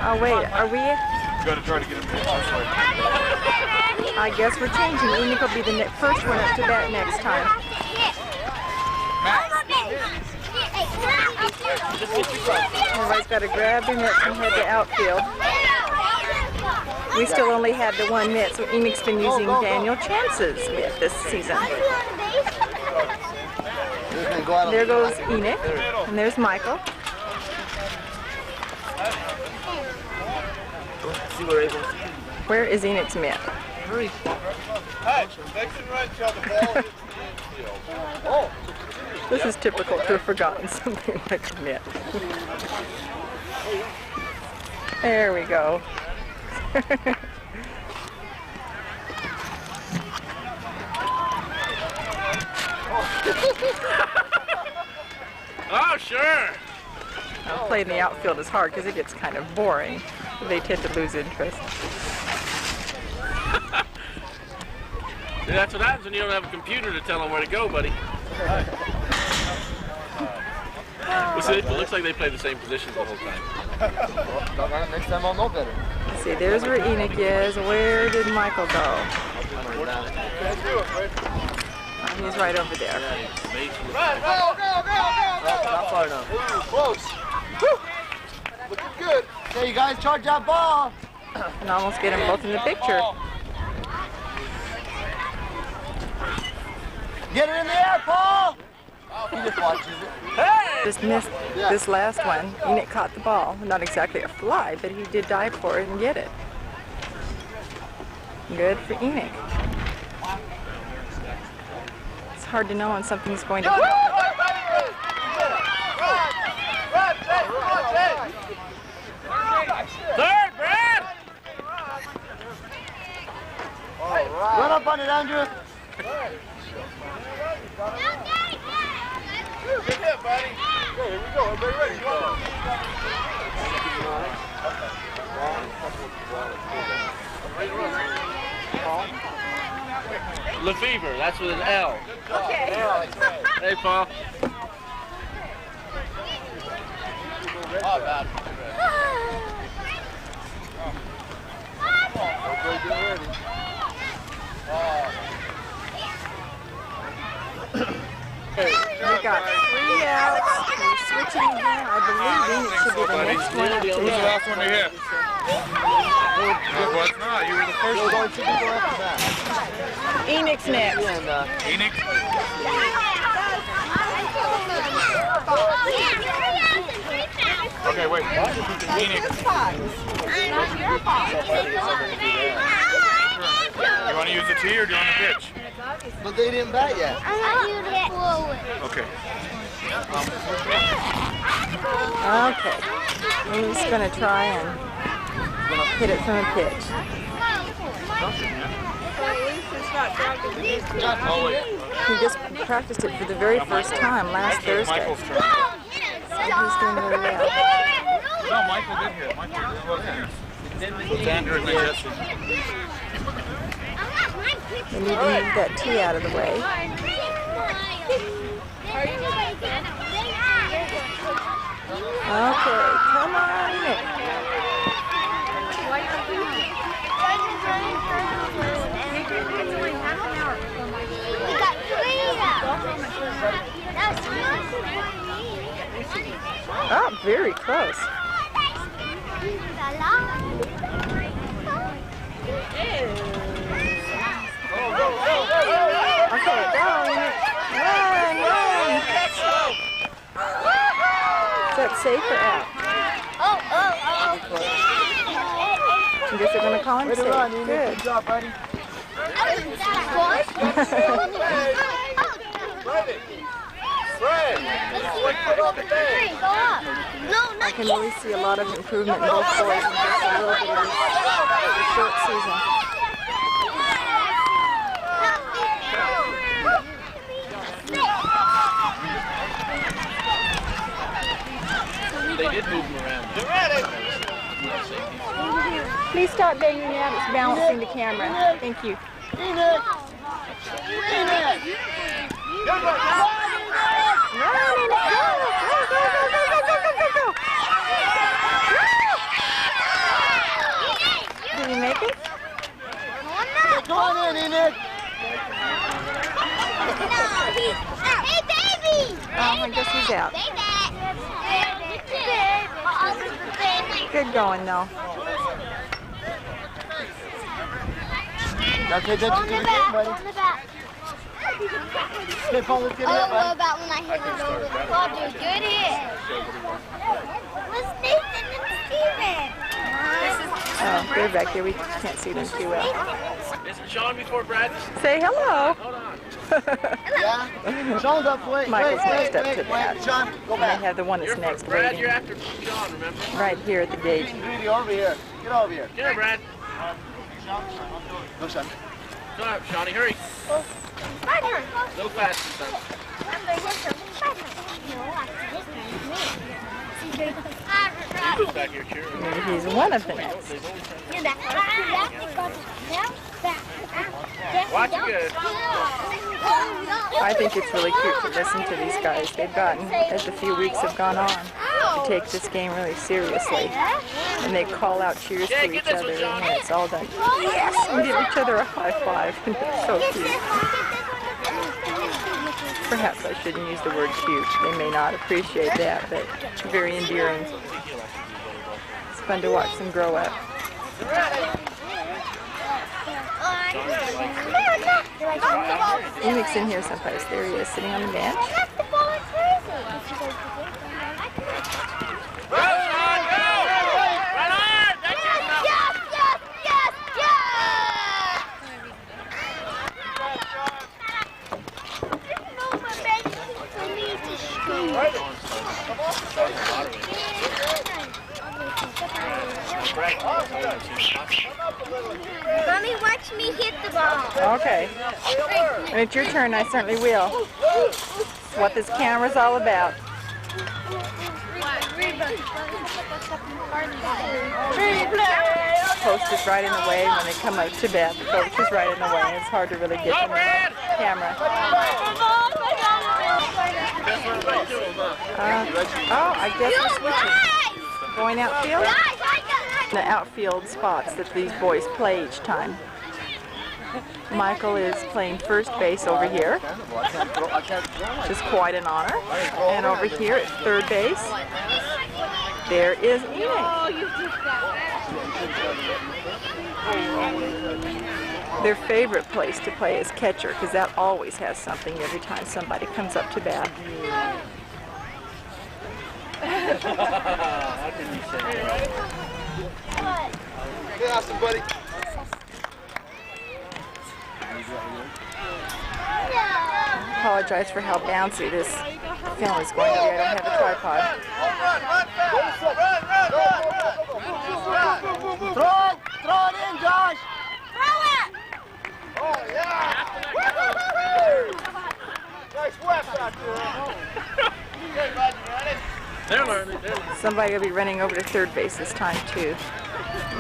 Oh wait, are we? Got to try to get him pitch this way. I guess we're changing. Enoch will be the first one up to bat next time. Matt, Everybody's got to grab their mitts and head to outfield. We still only have the one mitt, so Enid's been using Daniel Chance's mitt this season. There goes Enid, and there's Michael. Where is Enid's mitt? Hey, fix and run till the ball hits the infield. Oh. This is typical to have forgotten something like a mitt. There we go. Oh, sure. Playing the outfield is hard because it gets kind of boring. They tend to lose interest. See, that's what happens when you don't have a computer to tell them where to go, buddy. Well, see, it looks like they play the same positions the whole time. Next time I'll know better. Let's see, there's where Enoch is. Where did Michael go? Oh, he's right over there. Not far enough. Close. Woo. Looking good. Okay, you guys charge that ball. And almost get them both in the picture. Get it in the air, Paul. He just watches it. Just missed this last one. Enoch caught the ball. Not exactly a fly, but he did dive for it and get it. Good for Enoch. It's hard to know when something's going to... Third, Brad! Run up on it, Andrew. Good hit, buddy. Okay, here we go. Everybody ready? Come on. Lefevre, that's with an L. Okay. Hey, Paul. Oh, bad. We got 3 outs. We're switching again. I believe Enoch should be the next one up to Who's the hit. last one to hit? No, it's not. You were the first one. Enoch's next. Enoch? Okay, wait. Enoch. You want to use the tee or do you want to pitch? But they didn't bat yet. I want you to forward. Okay. Okay. I'm just going to try and hit it from a pitch. Oh, wait. He just practiced it for the very first time last Thursday. Michael's turn. He's doing really well. No, Michael did hit. Michael did hit. It's Andrew and then Jesse. We need to move that tee out of the way. Okay, come on, Nick. We got 3 out. Oh, very close. Okay, go, Nick. Run. Is that safe or out? I guess they're going to call him safe. Good. Good job, buddy. I can really see a lot of improvement in both boys in just a little bit of this short season. They did move him around. Please stop banging out. It's balancing the camera. Thank you. Enoch! Enoch! Run, Enoch, go! Go! Did he make it? Come on in, Enoch! Hey, baby! Oh, I guess he's out. Baby! Good going though. Now pay attention to the game, buddy. On the back. Hey, Paul, let's get Oh, it, what buddy. about when I hit it over the quadrant? Good hit. What's Nathan and Steven? Oh, they're back here. We can't see them too well. This is Sean before Brad. Say hello. Hold on. Yeah. Sean's up. Wait, Michael's wait, next up wait, to wait, that. Sean, go And they back. have the one that's next Brad, waiting you're after Sean, remember? right here at the gate. Greedy, over here. Get over here. Get her, Brad. Go, son. Go up, Shawnee, hurry. A little faster, son. He goes back here, cheer. Maybe he's one of the Nets. Watch it good. I think it's really cute to listen to these guys. They've gotten, as the few weeks have gone on, to take this game really seriously. And they call out cheers to each other, and when it's all done, yes! And give each other a high five. And it's so cute. Perhaps I shouldn't use the word cute. They may not appreciate that, but very endearing. It's fun to watch them grow up. Enix in here someplace. There he is, sitting on the bench. Mommy, watch me hit the ball. Okay. When it's your turn, I certainly will. It's what this camera's all about. Post is right in the way when they come up to bat. The coach is right in the way. It's hard to really get them on the camera. Oh, I guess we're switching. Going outfield? The outfield spots that these boys play each time. Michael is playing first base over here, which is quite an honor. And over here at third base, there is Enix. Their favorite place to play is catcher, because that always has something every time somebody comes up to bat. How can you say that? Get Austin, buddy. I apologize for how bouncy this film is going to be. I don't have a tripod. Throw it in, Josh. Throw it! Oh, yeah. Nice west out there. Okay, bud, you ready? They're learning. They're learning. Somebody will be running over to third base this time, too.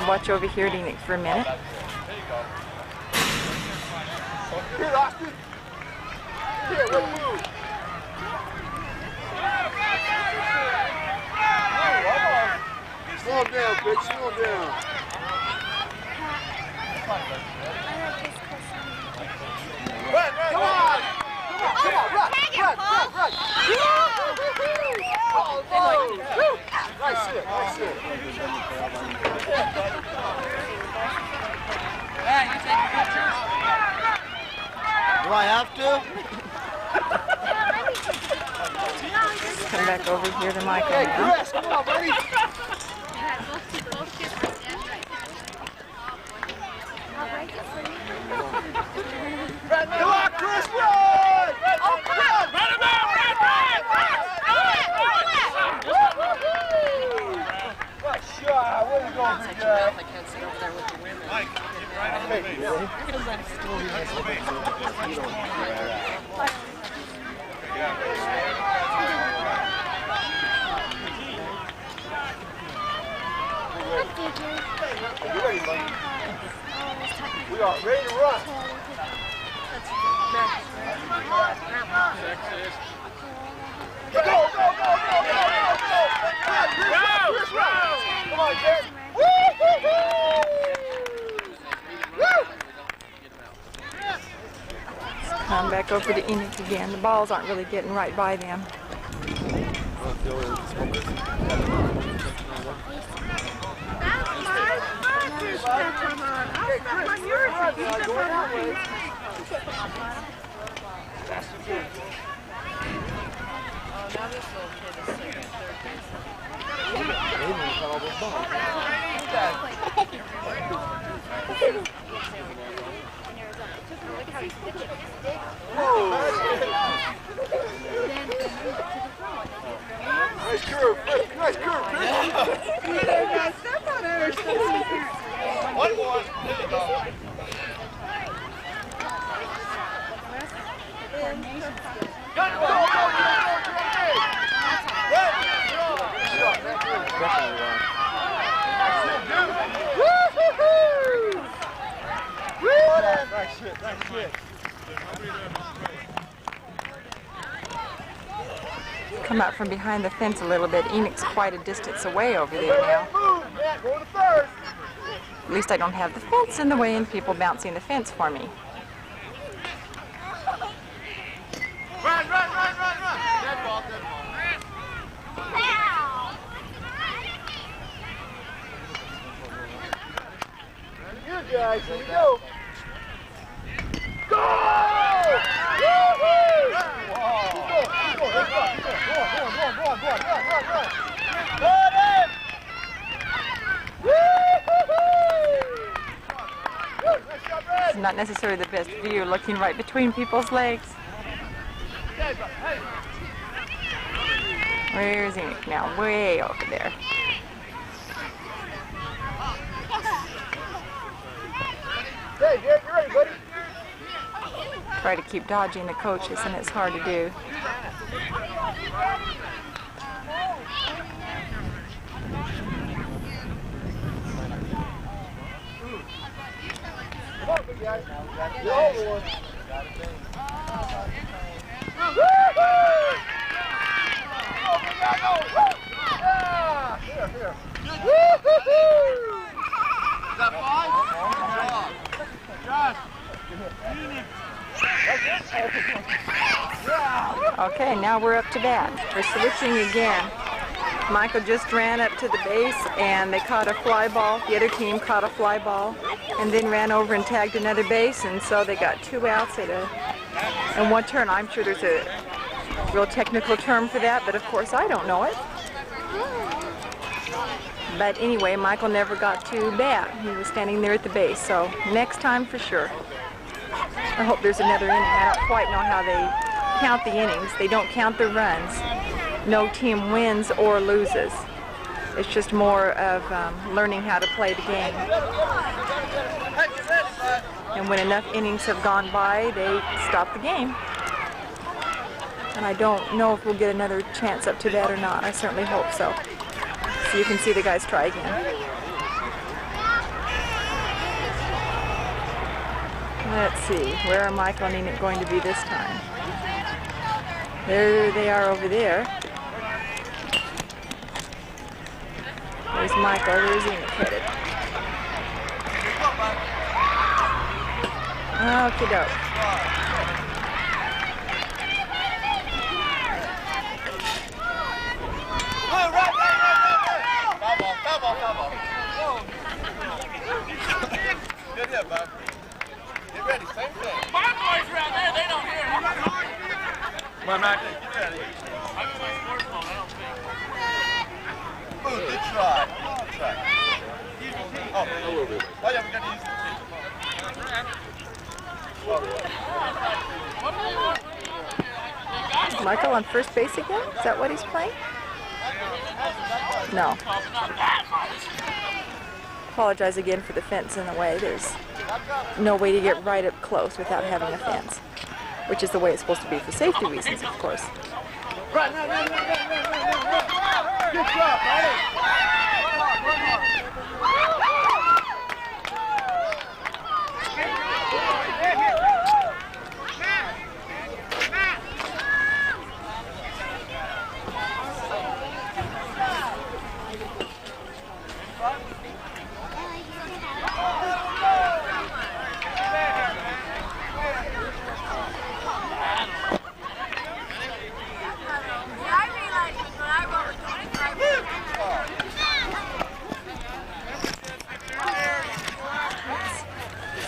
Watch over here at Enix for a minute. Here, Austin. Here, let's move. Slow down, bitch. Slow down. Run, run, come on. Come on, run, run, run. Nice hit, nice hit. Hey, you taking pictures? Do I have to? Come back over here to Michael Hey, now. Chris, come on, buddy. Come on, Chris, run! Oh, come on! Run him out! Good shot. Way to go, big guy. I can't sit over there with the women. Hey, you ready, buddy? We are ready to run. Go, go, go, go, go, go, go! Chris, run! Come on, Jared. Come back over to Enix again. The balls aren't really getting right by them. now this little kid is second, third base. Nice curve, nice curve, Chris. One more. There you go. Good go, Nice shit, nice shit. Come out from behind the fence a little bit. Enoch's quite a distance away over there now. Go to third. At least I don't have the fence in the way and people bouncing the fence for me. Run, run, run, run, run. Dead ball, dead ball. Very good, guys. Here we go. Go! Woo-hoo! Wow. Keep going, keep going, keep going, go on, run, run, run. Run in! Woo-hoo-hoo! Nice job, Red. It's not necessarily the best view, looking right between people's legs. Where's Enoch now? Way over there. Hey, Derek, you ready, buddy? Try to keep dodging the coaches, and it's hard to do. Come on, big guys. You're over one. Woo-hoo! Go, big guy, go! Woo! Yeah! Here. Woo-hoo-hoo! Is that five? Good job. Josh! Okay, now we're up to bat. We're switching again. Michael just ran up to the base and they caught a fly ball. The other team caught a fly ball and then ran over and tagged another base, and so they got 2 outs in one turn. I'm sure there's a real technical term for that, but of course I don't know it. But anyway, Michael never got to bat. He was standing there at the base, so next time for sure. I hope there's another inning. I don't quite know how they count the innings. They don't count the runs. No team wins or loses. It's just more of learning how to play the game. And when enough innings have gone by, they stop the game. And I don't know if we'll get another chance up to that or not. I certainly hope so. So you can see the guys try again. Let's see, where are Michael and Enoch going to be this time? There they are over there. There's Michael, there's Enoch headed. Okie doke. Good hit, bud. Get ready, same thing. My boys around there, they don't hear it. Come on, Mac. Get ready. I'm in my smartphone, I don't think. Ooh, good try. Good try. Oh, a little bit. Oh, yeah, we got to use the Is Michael on first base again? Is that what he's playing? No. Apologize again for the fence in the way. There's no way to get right up close without having a fence, which is the way it's supposed to be for safety reasons, of course. Run. Good job, buddy.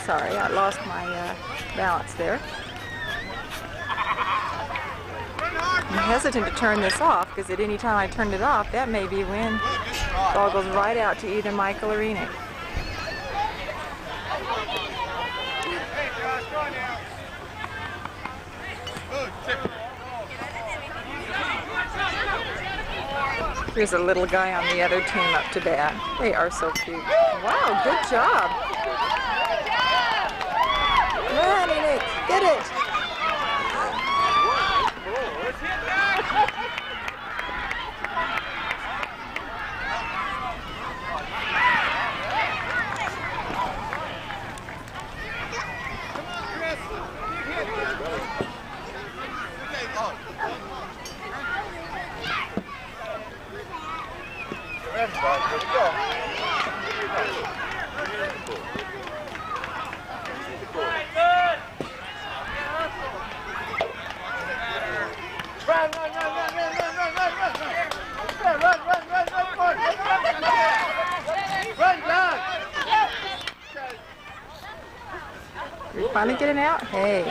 Sorry, I lost my balance there. I'm hesitant to turn this off because at any time I turn it off, that may be when the ball goes right out to either Michael or Enoch. Here's a little guy on the other team up to bat. They are so cute. Wow, good job. Come on, Enoch, get it. You're finally getting out? Hey.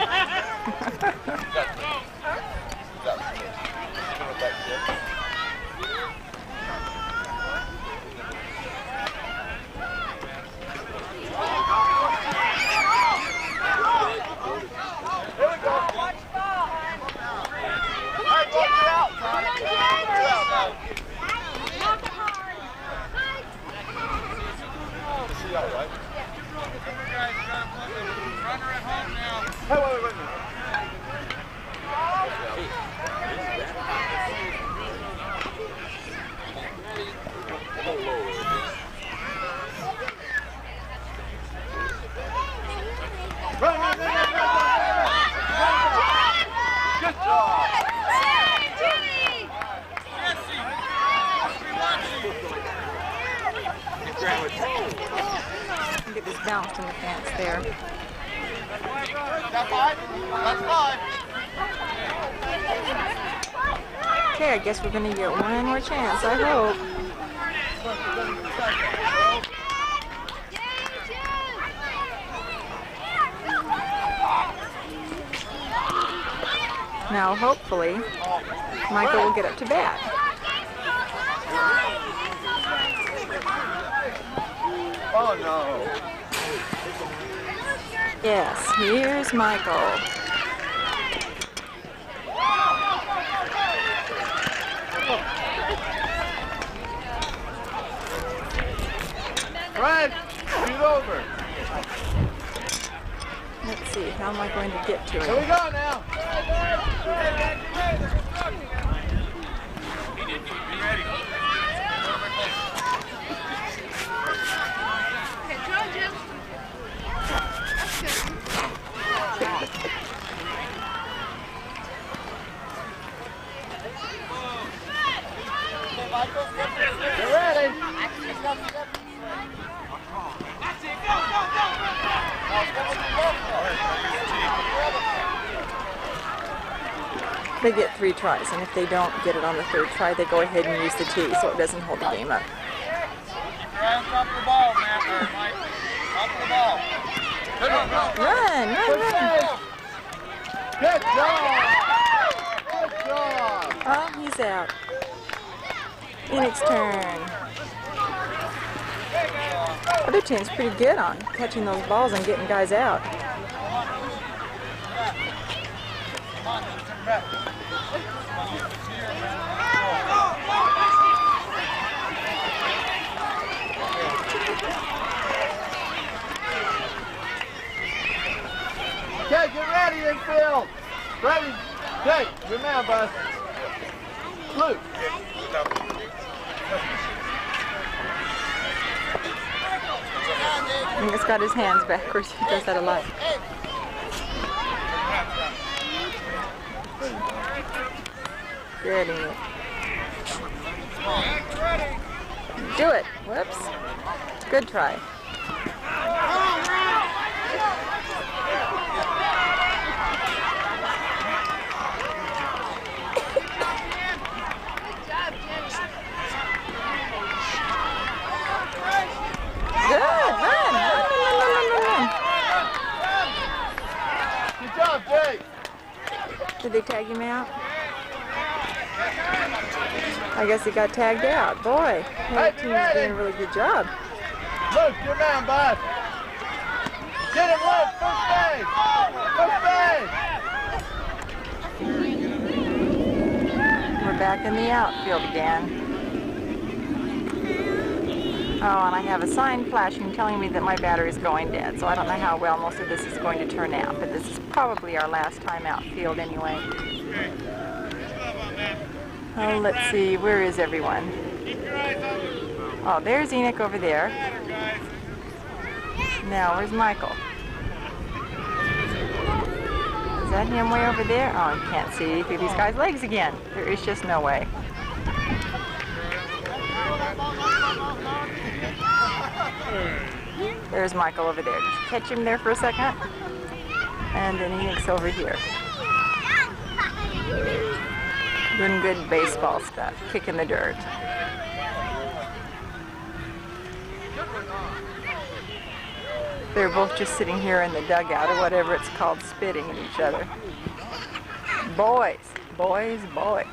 Get this bounced in the fence there. Okay, I guess we're going to get one more chance, I hope. Now, hopefully, Michael will get up to bat. Oh no. Yes, here's Michael. Fred, shoot over. Let's see, how am I going to get to Here we him? go now. Get ready. They get 3 tries, and if they don't get it on the 3rd try, they go ahead and use the tee, so it doesn't hold the game up. Drop the ball, Matt, or Mike. Drop the ball. Run, run, run! Good job. Good job. Oh, he's out. Enoch's turn. Other team's pretty good on catching those balls and getting guys out. Okay, get ready, infield. Ready. Okay, good man, bud. Luke. Enoch's got his hands backwards. He does that a lot. Good, Enoch. Do it. Whoops. Good try. Good. Run. Run, run, run, run, run, run. tag him out? I guess he got tagged out. Boy, that team's doing a really good job. Luke, you're down, bud. Get him, Luke. First base. First base. We're back in the outfield again. Oh, and I have a sign flashing telling me that my battery is going dead, so I don't know how well most of this is going to turn out, but this is probably our last time outfield anyway. Oh, let's see, where is everyone? Oh, there's Enoch over there. Now, where's Michael? Is that him way over there? Oh, I can't see through these guys' legs again. There is just no way. There's Michael over there. Just catch him there for a second. And then Enoch's over here. Doing good baseball stuff, kicking the dirt. They're both just sitting here in the dugout or whatever it's called, spitting at each other. Boys, boys, boys.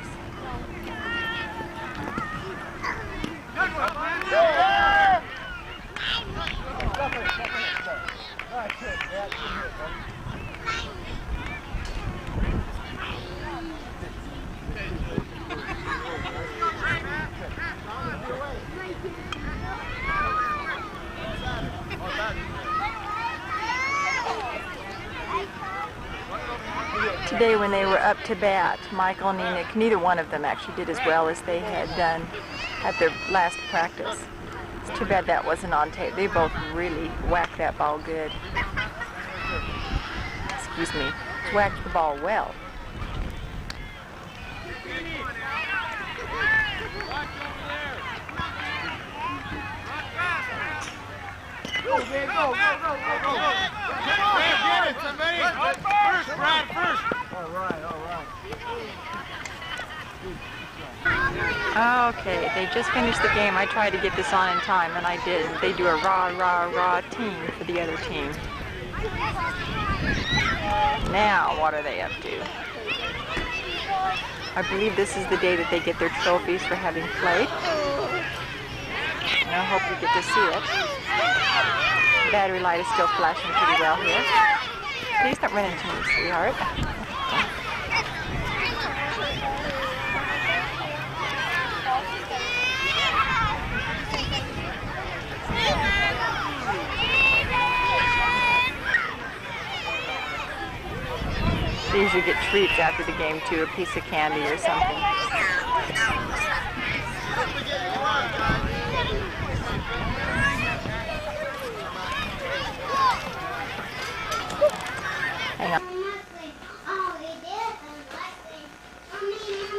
Today when they were up to bat, Michael and Enoch, neither one of them actually did as well as they had done at their last practice. It's too bad that wasn't on tape. They both really whacked that ball good. Excuse me, whacked the ball well. Go, man, go. Get it, somebody. First, Brad, first. All right. Okay, they just finished the game. I tried to get this on in time, and I did. They do a rah team for the other team. Now, what are they up to? I believe this is the day that they get their trophies for having played. And I hope you get to see it. The battery light is still flashing pretty well here. Please don't run into me, sweetheart. They usually get treats after the game too, a piece of candy or something. Hang on.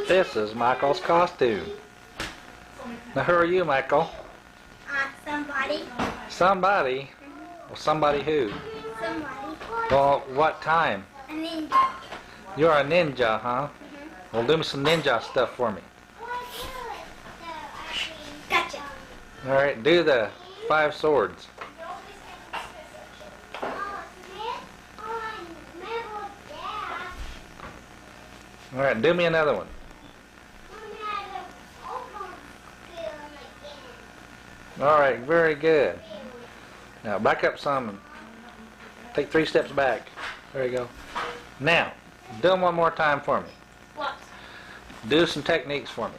This is Michael's costume. Now who are you, Michael? Somebody. Somebody? Well, somebody who? Somebody. Well, what time? A ninja. You're a ninja, huh? Well, do me some ninja stuff for me. Gotcha. All right, do the 5 swords. All right, do me another one. All right, very good. Now back up some and take 3 steps back. There you go. Now, do them one more time for me. What? Do some techniques for me.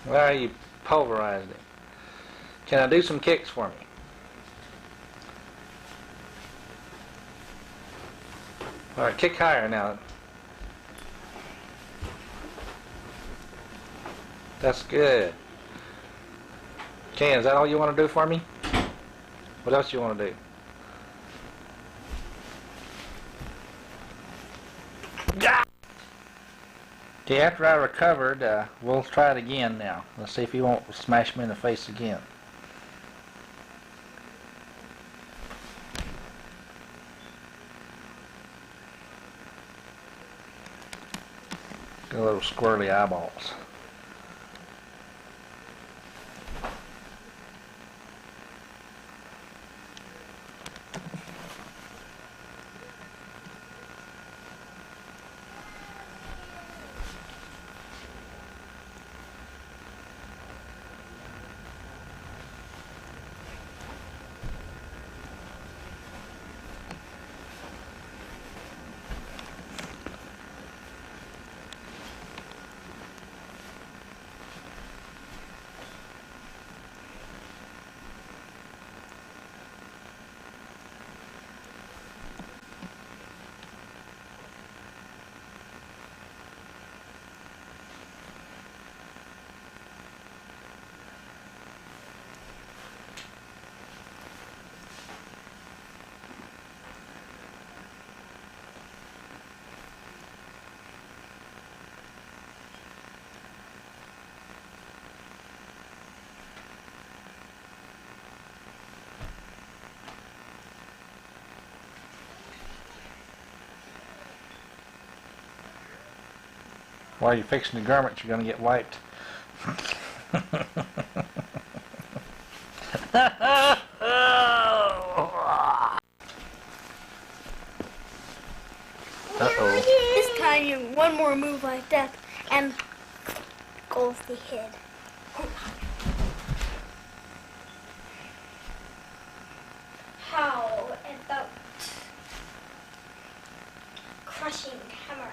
Well, you pulverized it. Can I do some kicks for me? All right, kick higher now. That's good. Ken, is that all you want to do for me? What else you want to do? Okay, after I recovered, we'll try it again now. Let's see if he won't smash me in the face again. Got little squirrely eyeballs. While you're fixing the garments, you're going to get wiped. Uh-oh. This time, one more move like that, and goes the head. How about crushing hammer?